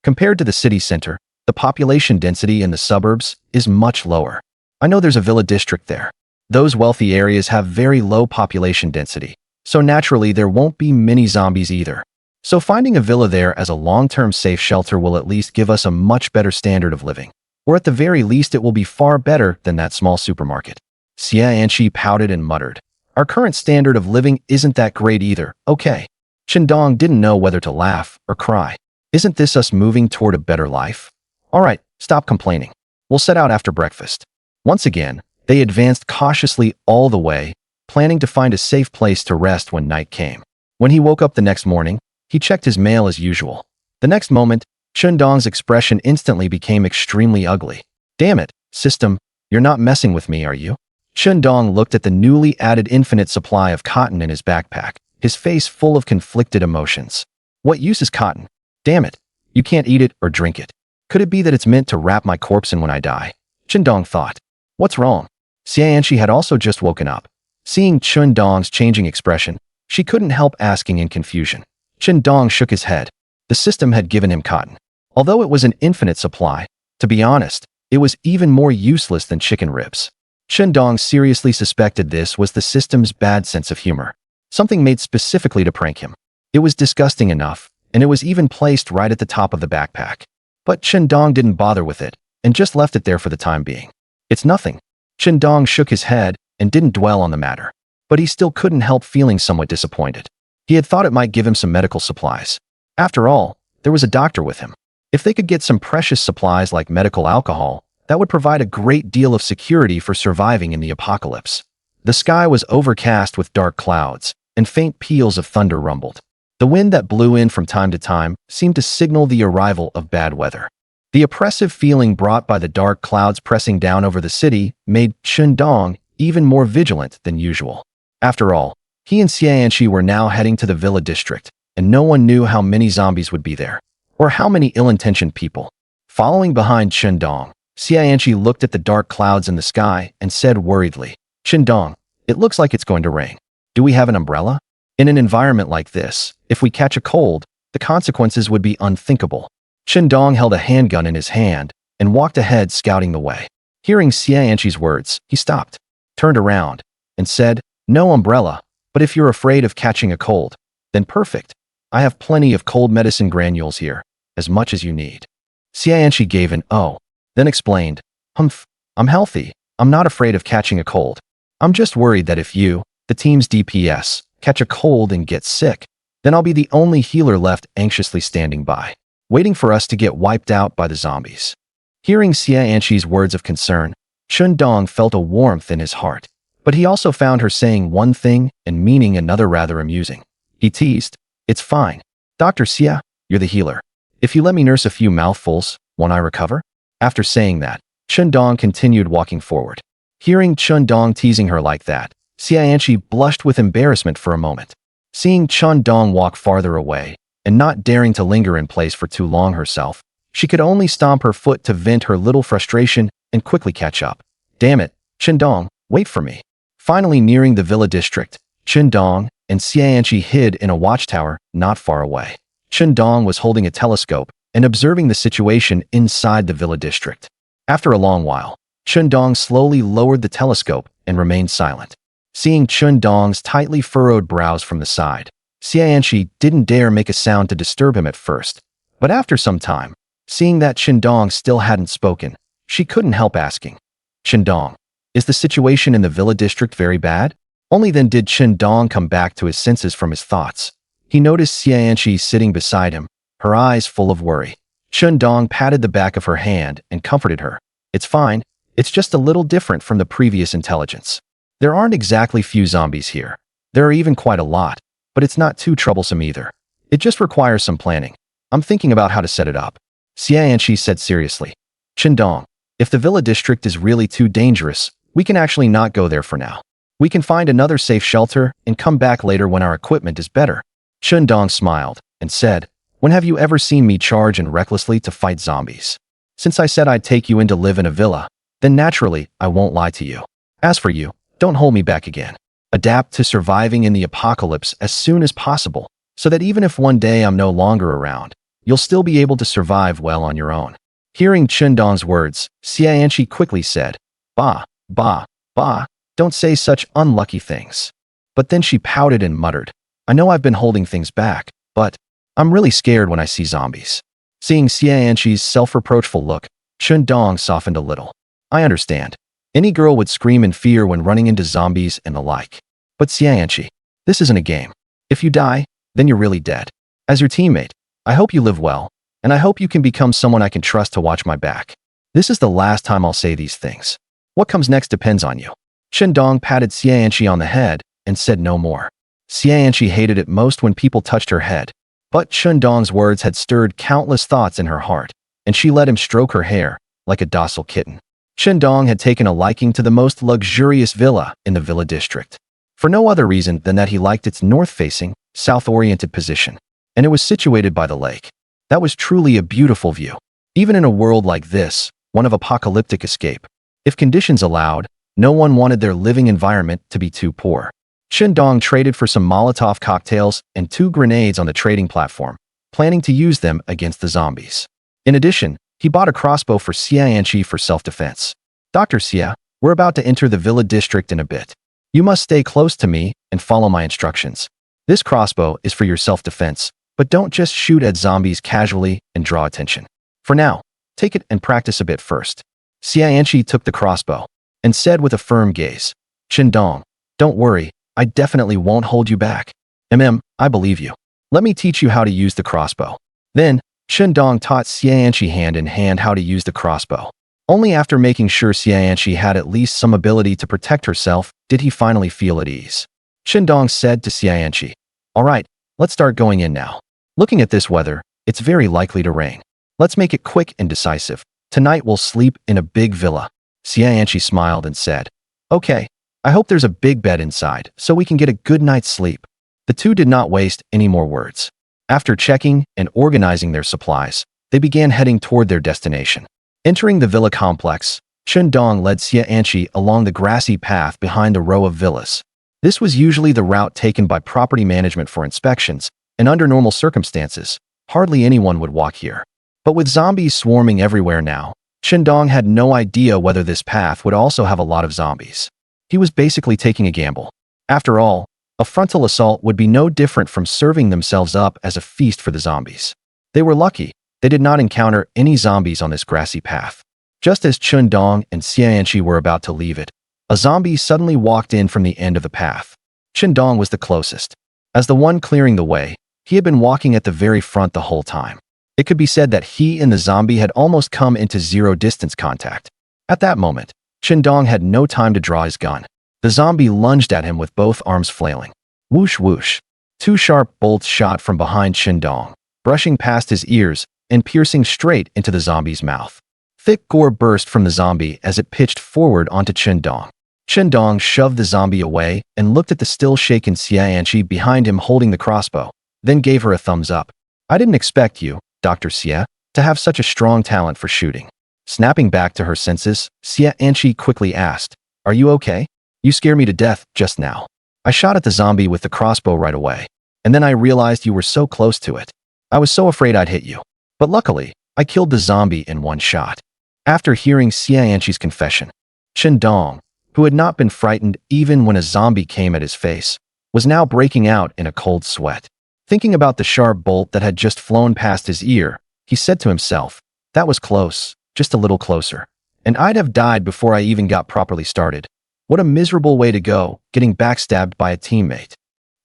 Compared to the city center, the population density in the suburbs is much lower. I know there's a villa district there. Those wealthy areas have very low population density, so naturally there won't be many zombies either. So finding a villa there as a long-term safe shelter will at least give us a much better standard of living. Or at the very least it will be far better than that small supermarket." Xie Anqi pouted and muttered, "Our current standard of living isn't that great either, okay?" Chen Dong didn't know whether to laugh or cry. "Isn't this us moving toward a better life? All right, stop complaining. We'll set out after breakfast." Once again, they advanced cautiously all the way, planning to find a safe place to rest when night came. When he woke up the next morning, he checked his mail as usual. The next moment, Chen Dong's expression instantly became extremely ugly. "Damn it, system, you're not messing with me, are you?" Chen Dong looked at the newly added infinite supply of cotton in his backpack, his face full of conflicted emotions. "What use is cotton? Damn it, you can't eat it or drink it. Could it be that it's meant to wrap my corpse in when I die?" Chen Dong thought. "What's wrong?" Xie Anqi had also just woken up. Seeing Chen Dong's changing expression, she couldn't help asking in confusion. Chen Dong shook his head. The system had given him cotton. Although it was an infinite supply, to be honest, it was even more useless than chicken ribs. Chen Dong seriously suspected this was the system's bad sense of humor, something made specifically to prank him. It was disgusting enough, and it was even placed right at the top of the backpack. But Chen Dong didn't bother with it, and just left it there for the time being. "It's nothing." Chen Dong shook his head and didn't dwell on the matter, but he still couldn't help feeling somewhat disappointed. He had thought it might give him some medical supplies. After all, there was a doctor with him. If they could get some precious supplies like medical alcohol, that would provide a great deal of security for surviving in the apocalypse. The sky was overcast with dark clouds, and faint peals of thunder rumbled. The wind that blew in from time to time seemed to signal the arrival of bad weather. The oppressive feeling brought by the dark clouds pressing down over the city made Chen Dong even more vigilant than usual. After all, he and Xie Anqi were now heading to the villa district, and no one knew how many zombies would be there, or how many ill-intentioned people. Following behind Chen Dong, Xie Anqi looked at the dark clouds in the sky and said worriedly, "Chen Dong, it looks like it's going to rain. Do we have an umbrella? In an environment like this, if we catch a cold, the consequences would be unthinkable." Chen Dong held a handgun in his hand and walked ahead scouting the way. Hearing Xie Anqi's words, he stopped, turned around, and said, "No umbrella, but if you're afraid of catching a cold, then perfect. I have plenty of cold medicine granules here, as much as you need." Xie Anqi gave an "oh," then explained, "Humph, I'm healthy. I'm not afraid of catching a cold. I'm just worried that if you, the team's DPS, catch a cold and get sick, then I'll be the only healer left anxiously standing by, waiting for us to get wiped out by the zombies." Hearing Xie Anqi's words of concern, Chen Dong felt a warmth in his heart, but he also found her saying one thing and meaning another rather amusing. He teased, "It's fine. Dr. Xie, you're the healer. If you let me nurse a few mouthfuls, won't I recover?" After saying that, Chen Dong continued walking forward. Hearing Chen Dong teasing her like that, Xie Anqi blushed with embarrassment for a moment. Seeing Chen Dong walk farther away, and not daring to linger in place for too long herself, she could only stomp her foot to vent her little frustration and quickly catch up. "Damn it, Chen Dong, wait for me." Finally nearing the villa district, Chen Dong and Xie Anqi hid in a watchtower not far away. Chen Dong was holding a telescope and observing the situation inside the villa district. After a long while, Chen Dong slowly lowered the telescope and remained silent. Seeing Chen Dong's tightly furrowed brows from the side, Xie Anqi didn't dare make a sound to disturb him at first, but after some time, seeing that Chen Dong still hadn't spoken, she couldn't help asking, "Chen Dong, is the situation in the villa district very bad?" Only then did Chen Dong come back to his senses from his thoughts. He noticed Xie Anqi sitting beside him, her eyes full of worry. Chen Dong patted the back of her hand and comforted her. "It's fine. It's just a little different from the previous intelligence. There aren't exactly few zombies here. There are even quite a lot, but it's not too troublesome either. It just requires some planning. I'm thinking about how to set it up." Xie Anqi said seriously, "Chen Dong, if the villa district is really too dangerous, we can actually not go there for now. We can find another safe shelter and come back later when our equipment is better." Chen Dong smiled and said, "When have you ever seen me charge in recklessly to fight zombies? Since I said I'd take you in to live in a villa, then naturally I won't lie to you. As for you, don't hold me back again. Adapt to surviving in the apocalypse as soon as possible, so that even if one day I'm no longer around, you'll still be able to survive well on your own." Hearing Chen Dong's words, Xie Anqi quickly said, "Bah, bah, bah, don't say such unlucky things." But then she pouted and muttered, "I know I've been holding things back, but I'm really scared when I see zombies." Seeing Xie Anqi's self-reproachful look, Chen Dong softened a little. "I understand. Any girl would scream in fear when running into zombies and the like. But Xie Anqi, this isn't a game. If you die, then you're really dead. As your teammate, I hope you live well, and I hope you can become someone I can trust to watch my back. This is the last time I'll say these things. What comes next depends on you." Chen Dong patted Xie Anqi on the head and said no more. Xie Anqi hated it most when people touched her head, but Chen Dong's words had stirred countless thoughts in her heart, and she let him stroke her hair like a docile kitten. Chen Dong had taken a liking to the most luxurious villa in the villa district, for no other reason than that he liked its north-facing, south-oriented position, and it was situated by the lake. That was truly a beautiful view. Even in a world like this, one of apocalyptic escape, if conditions allowed, no one wanted their living environment to be too poor. Chen Dong traded for some Molotov cocktails and 2 grenades on the trading platform, planning to use them against the zombies. In addition, he bought a crossbow for Xie Anqi for self-defense. "Dr. Xie, we're about to enter the villa district in a bit. You must stay close to me and follow my instructions. This crossbow is for your self-defense, but don't just shoot at zombies casually and draw attention. For now, take it and practice a bit first." Xie Anqi took the crossbow and said with a firm gaze, "Chen Dong, don't worry, I definitely won't hold you back. I believe you. Let me teach you how to use the crossbow. Then, Chen Dong taught Xie Anqi hand in hand how to use the crossbow. Only after making sure Xie Anqi had at least some ability to protect herself did he finally feel at ease. Chen Dong said to Xie Anqi, "All right, let's start going in now. Looking at this weather, it's very likely to rain. Let's make it quick and decisive. Tonight we'll sleep in a big villa." Xie Anqi smiled and said, "Okay, I hope there's a big bed inside so we can get a good night's sleep." The two did not waste any more words. After checking and organizing their supplies, they began heading toward their destination. Entering the villa complex, Chen Dong led Xie Anqi along the grassy path behind a row of villas. This was usually the route taken by property management for inspections, and under normal circumstances, hardly anyone would walk here. But with zombies swarming everywhere now, Chen Dong had no idea whether this path would also have a lot of zombies. He was basically taking a gamble. After all, a frontal assault would be no different from serving themselves up as a feast for the zombies. They were lucky. They did not encounter any zombies on this grassy path. Just as Chen Dong and Xie Anqi were about to leave it, a zombie suddenly walked in from the end of the path. Chen Dong was the closest. As the one clearing the way, he had been walking at the very front the whole time. It could be said that he and the zombie had almost come into zero-distance contact. At that moment, Chen Dong had no time to draw his gun. The zombie lunged at him with both arms flailing. Whoosh whoosh. Two sharp bolts shot from behind Chen Dong, brushing past his ears and piercing straight into the zombie's mouth. Thick gore burst from the zombie as it pitched forward onto Chen Dong. Chen Dong shoved the zombie away and looked at the still-shaken Xie Anqi behind him holding the crossbow, then gave her a thumbs up. "I didn't expect you, Dr. Xie, to have such a strong talent for shooting." Snapping back to her senses, Xie Anqi quickly asked, "Are you okay? You scared me to death just now. I shot at the zombie with the crossbow right away, and then I realized you were so close to it. I was so afraid I'd hit you. But luckily, I killed the zombie in one shot." After hearing Xie Anqi's confession, Chen Dong, who had not been frightened even when a zombie came at his face, was now breaking out in a cold sweat. Thinking about the sharp bolt that had just flown past his ear, he said to himself, "That was close, just a little closer. And I'd have died before I even got properly started. What a miserable way to go, getting backstabbed by a teammate.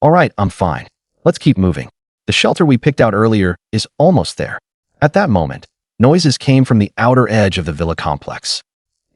All right, I'm fine. Let's keep moving. The shelter we picked out earlier is almost there." At that moment, noises came from the outer edge of the villa complex.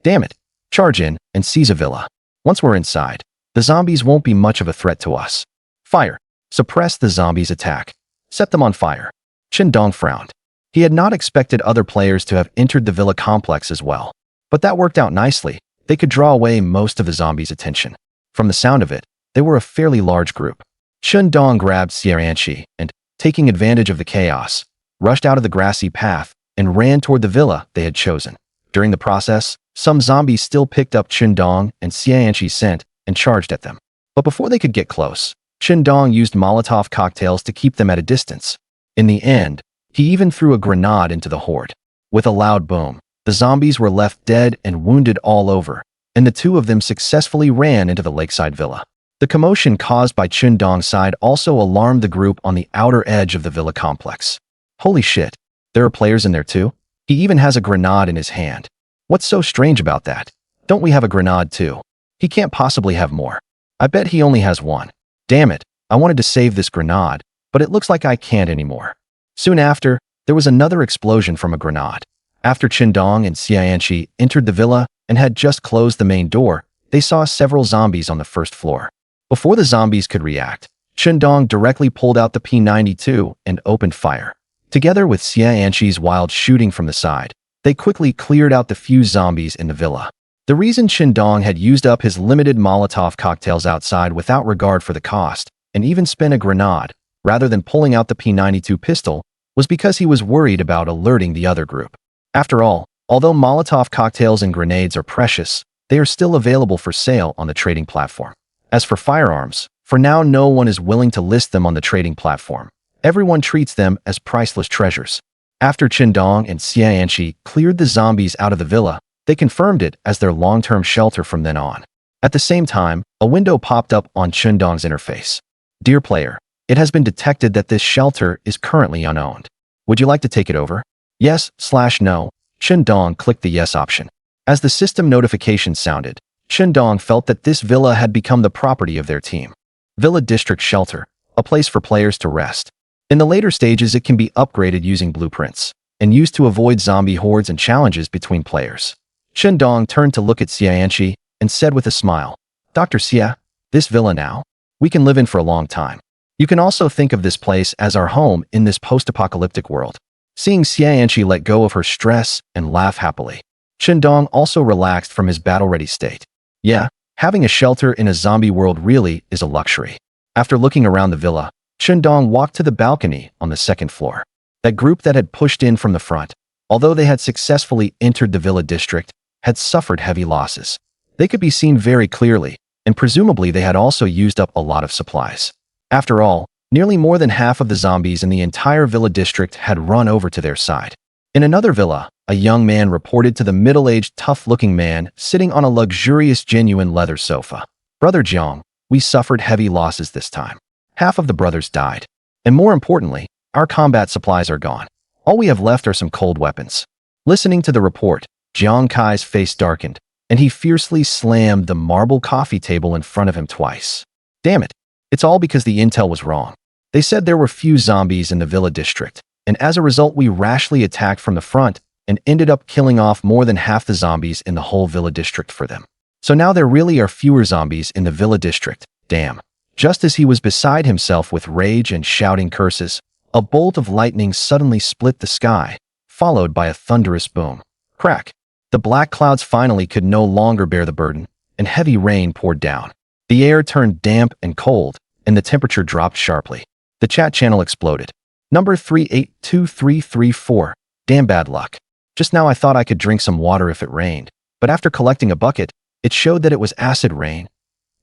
"Damn it, charge in and seize a villa. Once we're inside, the zombies won't be much of a threat to us. Fire. Suppress the zombies' attack. Set them on fire." Chen Dong frowned. He had not expected other players to have entered the villa complex as well. But that worked out nicely. They could draw away most of the zombies' attention. From the sound of it, they were a fairly large group. Chen Dong grabbed Xie Anqi and, taking advantage of the chaos, rushed out of the grassy path and ran toward the villa they had chosen. During the process, some zombies still picked up Chen Dong and Xie Anqi's scent and charged at them. But before they could get close, Chen Dong used Molotov cocktails to keep them at a distance. In the end, he even threw a grenade into the horde. With a loud boom, the zombies were left dead and wounded all over, and the two of them successfully ran into the lakeside villa. The commotion caused by Chen Dong's side also alarmed the group on the outer edge of the villa complex. "Holy shit, there are players in there too? He even has a grenade in his hand. What's so strange about that? Don't we have a grenade too? He can't possibly have more. I bet he only has one. Damn it, I wanted to save this grenade, but it looks like I can't anymore." Soon after, there was another explosion from a grenade. After Chen Dong and Xie Anqi entered the villa and had just closed the main door, they saw several zombies on the first floor. Before the zombies could react, Chen Dong directly pulled out the P92 and opened fire. Together with Xie Anqi's wild shooting from the side, they quickly cleared out the few zombies in the villa. The reason Chen Dong had used up his limited Molotov cocktails outside without regard for the cost, and even spent a grenade, rather than pulling out the P92 pistol, was because he was worried about alerting the other group. After all, although Molotov cocktails and grenades are precious, they are still available for sale on the trading platform. As for firearms, for now no one is willing to list them on the trading platform. Everyone treats them as priceless treasures. After Chen Dong and Xie Anqi cleared the zombies out of the villa, they confirmed it as their long-term shelter from then on. At the same time, a window popped up on Chen Dong's interface. "Dear player, it has been detected that this shelter is currently unowned. Would you like to take it over?" "Yes/no." Chen Dong clicked the yes option. As the system notification sounded, Chen Dong felt that this villa had become the property of their team. Villa District Shelter. a place for players to rest. In the later stages, it can be upgraded using blueprints and used to avoid zombie hordes and challenges between players. Chen Dong turned to look at Xie Anqi and said with a smile, Dr. Xie, this villa now, we can live in for a long time. You can also think of this place as our home in this post-apocalyptic world. Seeing Xie Anqi let go of her stress and laugh happily, Chen Dong also relaxed from his battle-ready state. Yeah, having a shelter in a zombie world really is a luxury. After looking around the villa, Chen Dong walked to the balcony on the second floor. That group that had pushed in from the front, although they had successfully entered the villa district, had suffered heavy losses. They could be seen very clearly, and presumably they had also used up a lot of supplies. After all, nearly more than half of the zombies in the entire villa district had run over to their side. In another villa, a young man reported to the middle-aged, tough-looking man sitting on a luxurious, genuine leather sofa. Brother Jiang, we suffered heavy losses this time. Half of the brothers died. And more importantly, our combat supplies are gone. All we have left are some cold weapons. Listening to the report, Jiang Kai's face darkened, and he fiercely slammed the marble coffee table in front of him twice. Damn it. It's all because the intel was wrong. They said there were few zombies in the villa district, and as a result we rashly attacked from the front and ended up killing off more than half the zombies in the whole villa district for them. So now there really are fewer zombies in the villa district. Damn. Just as he was beside himself with rage and shouting curses, a bolt of lightning suddenly split the sky, followed by a thunderous boom. Crack. The black clouds finally could no longer bear the burden, and heavy rain poured down. The air turned damp and cold, and the temperature dropped sharply. The chat channel exploded. Number 382334. Damn bad luck. Just now I thought I could drink some water if it rained, but after collecting a bucket, it showed that it was acid rain.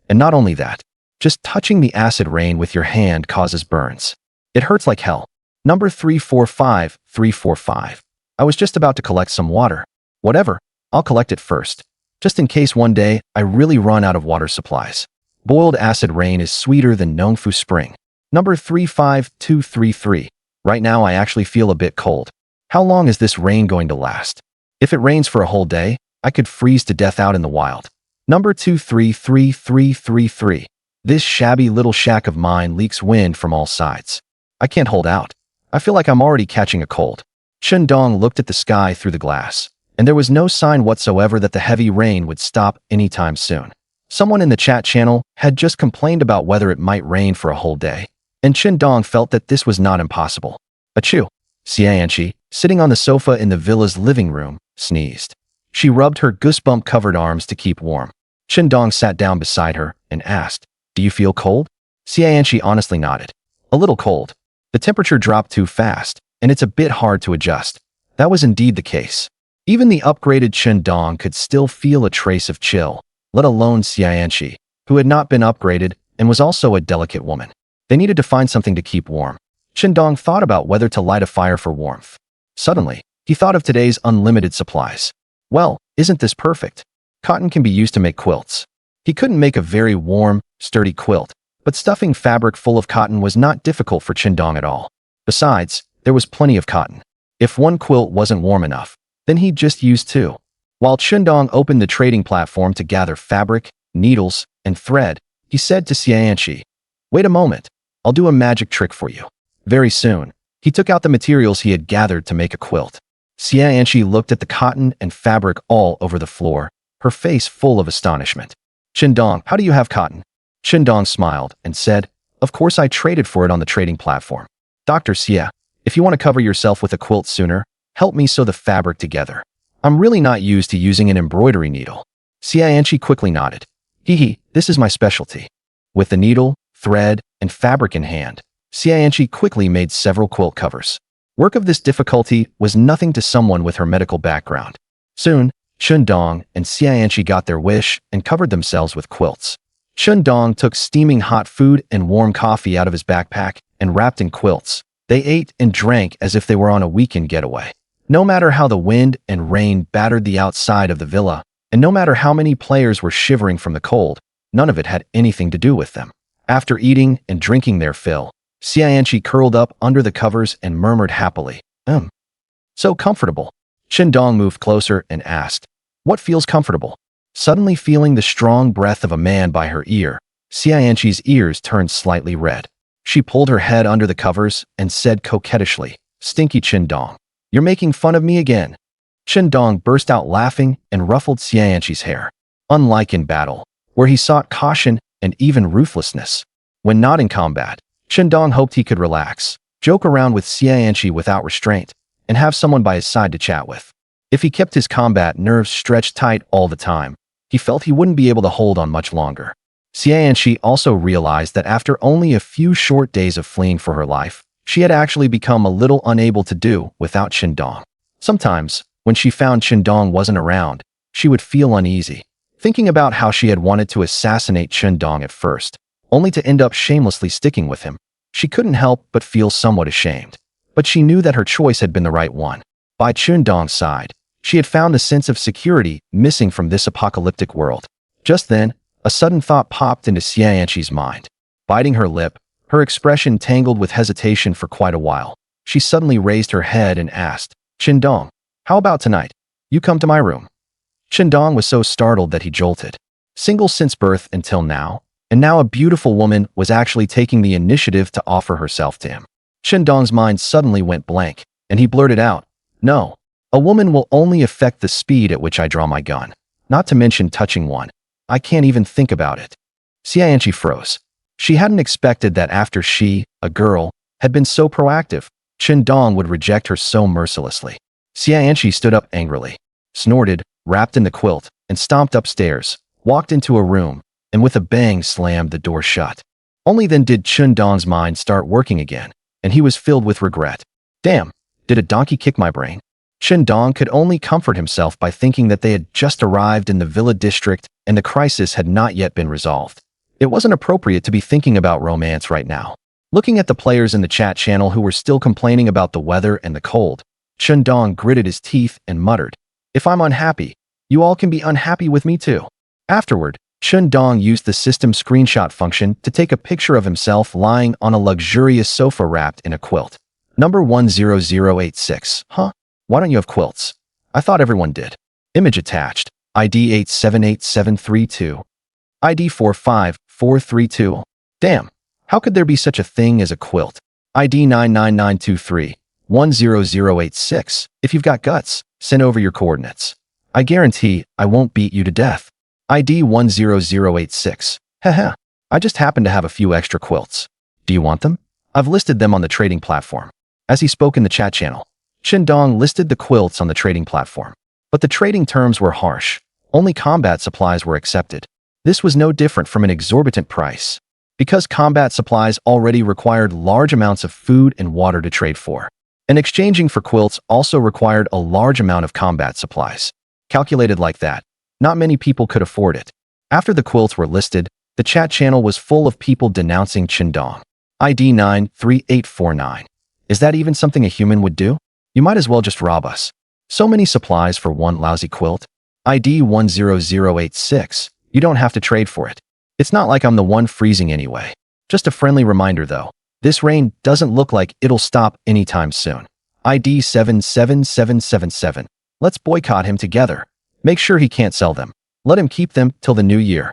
And not only that, just touching the acid rain with your hand causes burns. It hurts like hell. Number 345345. I was just about to collect some water. Whatever, I'll collect it first, just in case one day I really run out of water supplies. Boiled acid rain is sweeter than Nongfu Spring. Number 35233. Right now I actually feel a bit cold. How long is this rain going to last? If it rains for a whole day, I could freeze to death out in the wild. Number 233333. This shabby little shack of mine leaks wind from all sides. I can't hold out. I feel like I'm already catching a cold. Chen Dong looked at the sky through the glass, and there was no sign whatsoever that the heavy rain would stop anytime soon. Someone in the chat channel had just complained about whether it might rain for a whole day, and Chen Dong felt that this was not impossible. Achoo! Xie Anqi, sitting on the sofa in the villa's living room, sneezed. She rubbed her goosebump-covered arms to keep warm. Chen Dong sat down beside her and asked, Do you feel cold? Xie Anqi honestly nodded. A little cold. The temperature dropped too fast, and it's a bit hard to adjust. That was indeed the case. Even the upgraded Chen Dong could still feel a trace of chill, let alone Xie Anqi, who had not been upgraded and was also a delicate woman. They needed to find something to keep warm. Chen Dong thought about whether to light a fire for warmth. Suddenly, he thought of today's unlimited supplies. Well, isn't this perfect? Cotton can be used to make quilts. He couldn't make a very warm, sturdy quilt, but stuffing fabric full of cotton was not difficult for Chen Dong at all. Besides, there was plenty of cotton. If one quilt wasn't warm enough, then he'd just use two. While Chen Dong opened the trading platform to gather fabric, needles, and thread, he said to Xie Anqi, Wait a moment, I'll do a magic trick for you. Very soon, he took out the materials he had gathered to make a quilt. Xie Anqi looked at the cotton and fabric all over the floor, her face full of astonishment. Chen Dong, how do you have cotton? Chen Dong smiled and said, Of course I traded for it on the trading platform. Dr. Xie, if you want to cover yourself with a quilt sooner, help me sew the fabric together. I'm really not used to using an embroidery needle. Xie Anqi quickly nodded. Hee, this is my specialty. With the needle, thread, and fabric in hand, Xie Anqi quickly made several quilt covers. Work of this difficulty was nothing to someone with her medical background. Soon, Chen Dong and Xie Anqi got their wish and covered themselves with quilts. Chen Dong took steaming hot food and warm coffee out of his backpack and wrapped in quilts. They ate and drank as if they were on a weekend getaway. No matter how the wind and rain battered the outside of the villa, and no matter how many players were shivering from the cold, none of it had anything to do with them. After eating and drinking their fill, Xie Anqi curled up under the covers and murmured happily, So comfortable. Chen Dong moved closer and asked, What feels comfortable? Suddenly feeling the strong breath of a man by her ear, Xie Anqi's ears turned slightly red. She pulled her head under the covers and said coquettishly, "Stinky Chen Dong. You're making fun of me again." Chen Dong burst out laughing and ruffled Xie Anqi's hair. Unlike in battle, where he sought caution and even ruthlessness, when not in combat, Chen Dong hoped he could relax, joke around with Xie Anqi without restraint, and have someone by his side to chat with. If he kept his combat nerves stretched tight all the time, he felt he wouldn't be able to hold on much longer. Xie Anqi also realized that after only a few short days of fleeing for her life, she had actually become a little unable to do without Chen Dong. Sometimes, when she found Chen Dong wasn't around, she would feel uneasy, thinking about how she had wanted to assassinate Chen Dong at first, only to end up shamelessly sticking with him. She couldn't help but feel somewhat ashamed, but she knew that her choice had been the right one. By Chen Dong's side, she had found a sense of security missing from this apocalyptic world. Just then, a sudden thought popped into Xie Anqi's mind. Biting her lip, her expression tangled with hesitation for quite a while. She suddenly raised her head and asked, "Chen Dong, how about tonight? You come to my room." Chen Dong was so startled that he jolted. Single since birth until now, and now a beautiful woman was actually taking the initiative to offer herself to him. Chen Dong's mind suddenly went blank, and he blurted out, "No, a woman will only affect the speed at which I draw my gun, not to mention touching one. I can't even think about it." Xie Anqi froze. She hadn't expected that after she, a girl, had been so proactive, Chen Dong would reject her so mercilessly. Xie Anqi stood up angrily, snorted, wrapped in the quilt, and stomped upstairs, walked into a room, and with a bang slammed the door shut. Only then did Chen Dong's mind start working again, and he was filled with regret. Damn, did a donkey kick my brain? Chen Dong could only comfort himself by thinking that they had just arrived in the villa district and the crisis had not yet been resolved. It wasn't appropriate to be thinking about romance right now. Looking at the players in the chat channel who were still complaining about the weather and the cold, Chen Dong gritted his teeth and muttered, "If I'm unhappy, you all can be unhappy with me too." Afterward, Chen Dong used the system screenshot function to take a picture of himself lying on a luxurious sofa wrapped in a quilt. Number 10086. Huh? Why don't you have quilts? I thought everyone did. Image attached. ID 878732. ID 45432. Damn. How could there be such a thing as a quilt? ID 99923. 10086. If you've got guts, send over your coordinates. I guarantee I won't beat you to death. ID 10086. Haha. I just happen to have a few extra quilts. Do you want them? I've listed them on the trading platform. As he spoke in the chat channel, Chen Dong listed the quilts on the trading platform. But the trading terms were harsh. Only combat supplies were accepted. This was no different from an exorbitant price, because combat supplies already required large amounts of food and water to trade for. And exchanging for quilts also required a large amount of combat supplies. Calculated like that, not many people could afford it. After the quilts were listed, the chat channel was full of people denouncing Chen Dong. ID 93849. Is that even something a human would do? You might as well just rob us. So many supplies for one lousy quilt. ID 10086. You don't have to trade for it. It's not like I'm the one freezing anyway. Just a friendly reminder though. This rain doesn't look like it'll stop anytime soon. ID 77777. Let's boycott him together. Make sure he can't sell them. Let him keep them till the new year.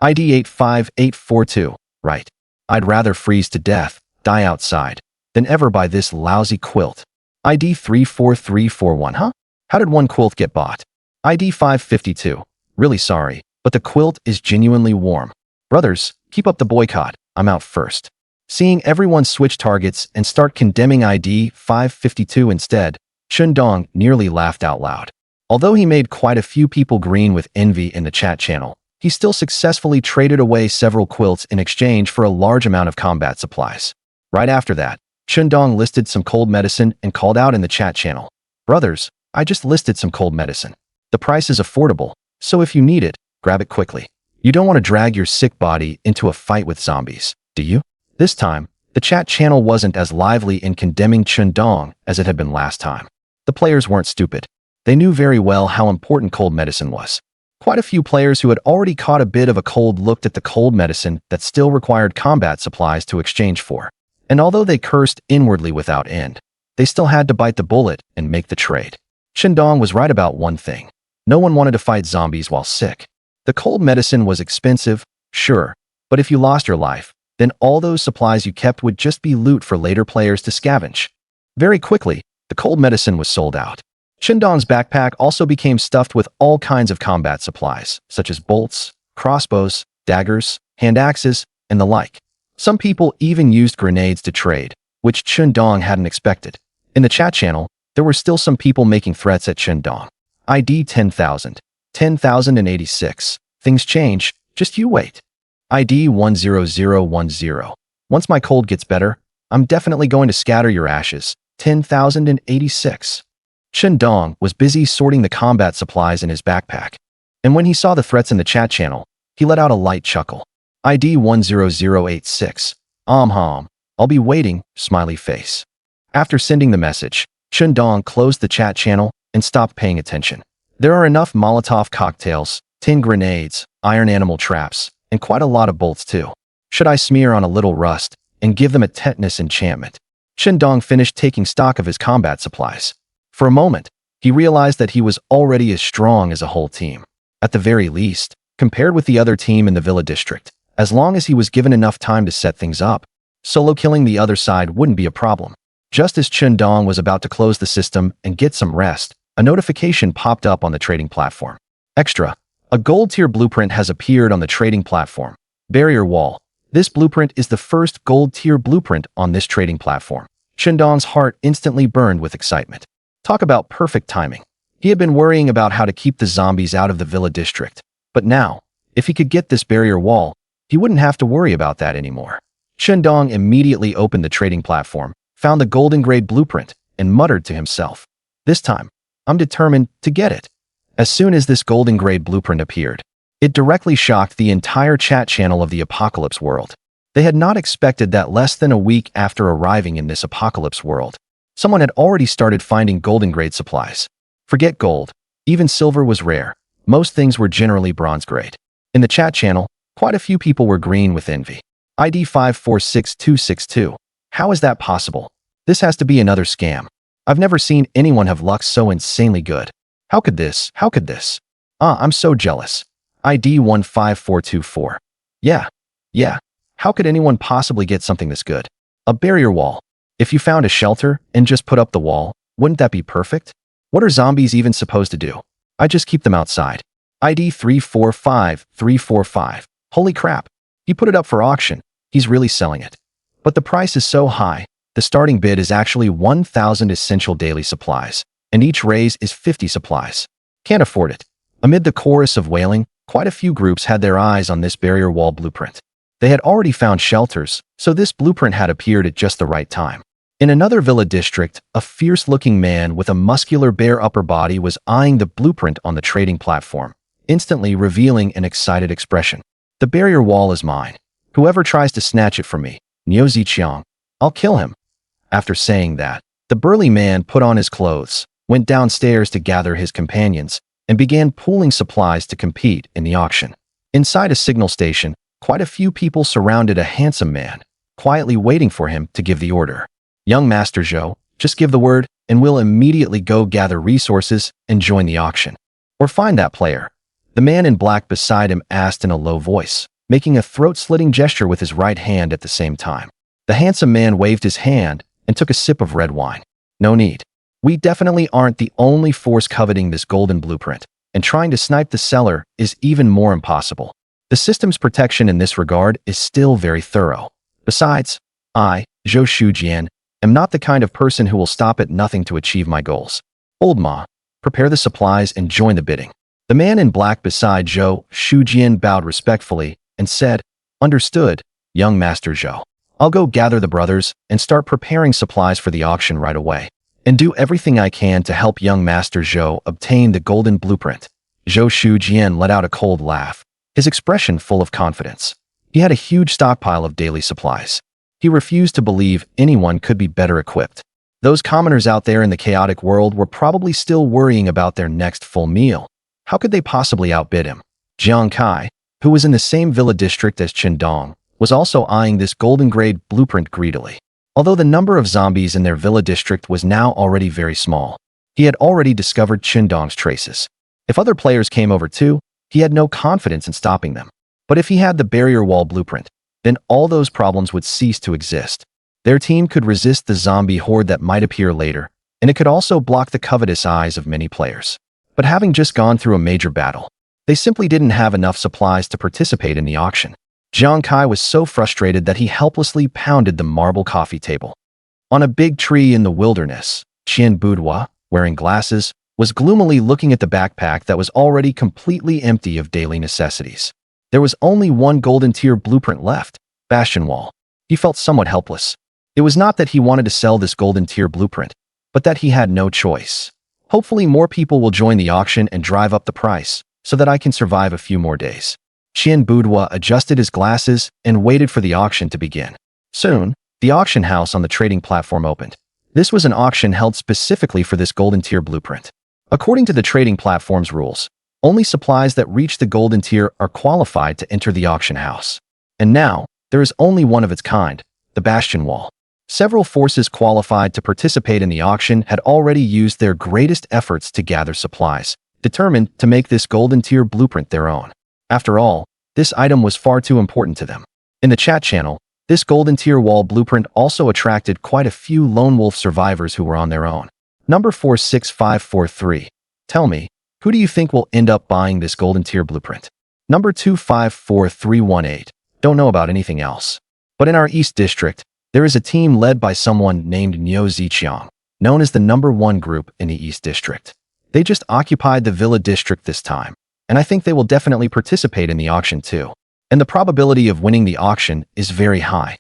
ID 85842. Right. I'd rather freeze to death, die outside, than ever buy this lousy quilt. ID 34341. Huh? How did one quilt get bought? ID 552. Really sorry, but the quilt is genuinely warm. Brothers, keep up the boycott. I'm out first. Seeing everyone switch targets and start condemning ID 552 instead, Chen Dong nearly laughed out loud. Although he made quite a few people green with envy in the chat channel, he still successfully traded away several quilts in exchange for a large amount of combat supplies. Right after that, Chen Dong listed some cold medicine and called out in the chat channel, "Brothers, I just listed some cold medicine. The price is affordable, so if you need it, grab it quickly. You don't want to drag your sick body into a fight with zombies, do you?" This time, the chat channel wasn't as lively in condemning Chen Dong as it had been last time. The players weren't stupid. They knew very well how important cold medicine was. Quite a few players who had already caught a bit of a cold looked at the cold medicine that still required combat supplies to exchange for. And although they cursed inwardly without end, they still had to bite the bullet and make the trade. Chen Dong was right about one thing. No one wanted to fight zombies while sick. The cold medicine was expensive, sure, but if you lost your life, then all those supplies you kept would just be loot for later players to scavenge. Very quickly, the cold medicine was sold out. Chen Dong's backpack also became stuffed with all kinds of combat supplies, such as bolts, crossbows, daggers, hand axes, and the like. Some people even used grenades to trade, which Chen Dong hadn't expected. In the chat channel, there were still some people making threats at Chen Dong. ID 10,000, 10,086. Things change, just you wait. ID 10010. Once my cold gets better, I'm definitely going to scatter your ashes. 10,086. Chen Dong was busy sorting the combat supplies in his backpack, and when he saw the threats in the chat channel, he let out a light chuckle. ID 10086. I'll be waiting, smiley face. After sending the message, Chen Dong closed the chat channel and stopped paying attention. There are enough Molotov cocktails, tin grenades, iron animal traps, and quite a lot of bolts too. Should I smear on a little rust and give them a tetanus enchantment? Chen Dong finished taking stock of his combat supplies. For a moment, he realized that he was already as strong as a whole team. At the very least, compared with the other team in the Villa District, as long as he was given enough time to set things up, solo killing the other side wouldn't be a problem. Just as Chen Dong was about to close the system and get some rest, a notification popped up on the trading platform. Extra, a gold tier blueprint has appeared on the trading platform. Barrier wall. This blueprint is the first gold tier blueprint on this trading platform. Chen Dong's heart instantly burned with excitement. Talk about perfect timing. He had been worrying about how to keep the zombies out of the Villa District, but now, if he could get this barrier wall, he wouldn't have to worry about that anymore. Chen Dong immediately opened the trading platform, found the golden grade blueprint, and muttered to himself, "This time, I'm determined to get it." As soon as this golden grade blueprint appeared, it directly shocked the entire chat channel of the Apocalypse world. They had not expected that less than a week after arriving in this Apocalypse world, someone had already started finding golden grade supplies. Forget gold, even silver was rare. Most things were generally bronze grade. In the chat channel, quite a few people were green with envy. ID 546262. How is that possible? This has to be another scam. I've never seen anyone have luck so insanely good. How could this? I'm so jealous. ID 15424. Yeah. How could anyone possibly get something this good? A barrier wall. If you found a shelter and just put up the wall, wouldn't that be perfect? What are zombies even supposed to do? I just keep them outside. ID 345345. Holy crap. He put it up for auction. He's really selling it. But the price is so high. The starting bid is actually 1,000 essential daily supplies, and each raise is 50 supplies. Can't afford it. Amid the chorus of wailing, quite a few groups had their eyes on this barrier wall blueprint. They had already found shelters, so this blueprint had appeared at just the right time. In another villa district, a fierce-looking man with a muscular bare upper body was eyeing the blueprint on the trading platform, instantly revealing an excited expression. The barrier wall is mine. Whoever tries to snatch it from me, Niu Ziqiang, I'll kill him. After saying that, the burly man put on his clothes, went downstairs to gather his companions, and began pooling supplies to compete in the auction. Inside a signal station, quite a few people surrounded a handsome man, quietly waiting for him to give the order. Young Master Zhou, just give the word, and we'll immediately go gather resources and join the auction. Or find that player. The man in black beside him asked in a low voice, making a throat-slitting gesture with his right hand at the same time. The handsome man waved his hand and took a sip of red wine. No need. We definitely aren't the only force coveting this golden blueprint, and trying to snipe the seller is even more impossible. The system's protection in this regard is still very thorough. Besides, I, Zhou Shujian, am not the kind of person who will stop at nothing to achieve my goals. Old Ma, prepare the supplies and join the bidding. The man in black beside Zhou Shujian bowed respectfully and said, "Understood, young Master Zhou. I'll go gather the brothers and start preparing supplies for the auction right away, and do everything I can to help young Master Zhou obtain the golden blueprint." Zhou Shujian let out a cold laugh, his expression full of confidence. He had a huge stockpile of daily supplies. He refused to believe anyone could be better equipped. Those commoners out there in the chaotic world were probably still worrying about their next full meal. How could they possibly outbid him? Jiang Kai, who was in the same villa district as Chen Dong, was also eyeing this golden grade blueprint greedily. Although the number of zombies in their villa district was now already very small, he had already discovered Chen Dong's traces. If other players came over too, he had no confidence in stopping them. But if he had the barrier wall blueprint, then all those problems would cease to exist. Their team could resist the zombie horde that might appear later, and it could also block the covetous eyes of many players. But having just gone through a major battle, they simply didn't have enough supplies to participate in the auction. Xie Anqi was so frustrated that he helplessly pounded the marble coffee table. On a big tree in the wilderness, Chen Dong, wearing glasses, was gloomily looking at the backpack that was already completely empty of daily necessities. There was only one golden tier blueprint left, Bastion Wall. He felt somewhat helpless. It was not that he wanted to sell this golden tier blueprint, but that he had no choice. Hopefully more people will join the auction and drive up the price, so that I can survive a few more days. Chen Dong adjusted his glasses and waited for the auction to begin. Soon, the auction house on the trading platform opened. This was an auction held specifically for this golden tier blueprint. According to the trading platform's rules, only supplies that reach the golden tier are qualified to enter the auction house. And now, there is only one of its kind, the Bastion Wall. Several forces qualified to participate in the auction had already used their greatest efforts to gather supplies, determined to make this golden tier blueprint their own. After all, this item was far too important to them. In the chat channel, this golden tier wall blueprint also attracted quite a few lone wolf survivors who were on their own. Number 46543. Tell me, who do you think will end up buying this golden tier blueprint? Number 254318. Don't know about anything else. But in our East District, there is a team led by someone named Xie, known as the #1 group in the East District. They just occupied the Villa District this time, and I think they will definitely participate in the auction too. And the probability of winning the auction is very high.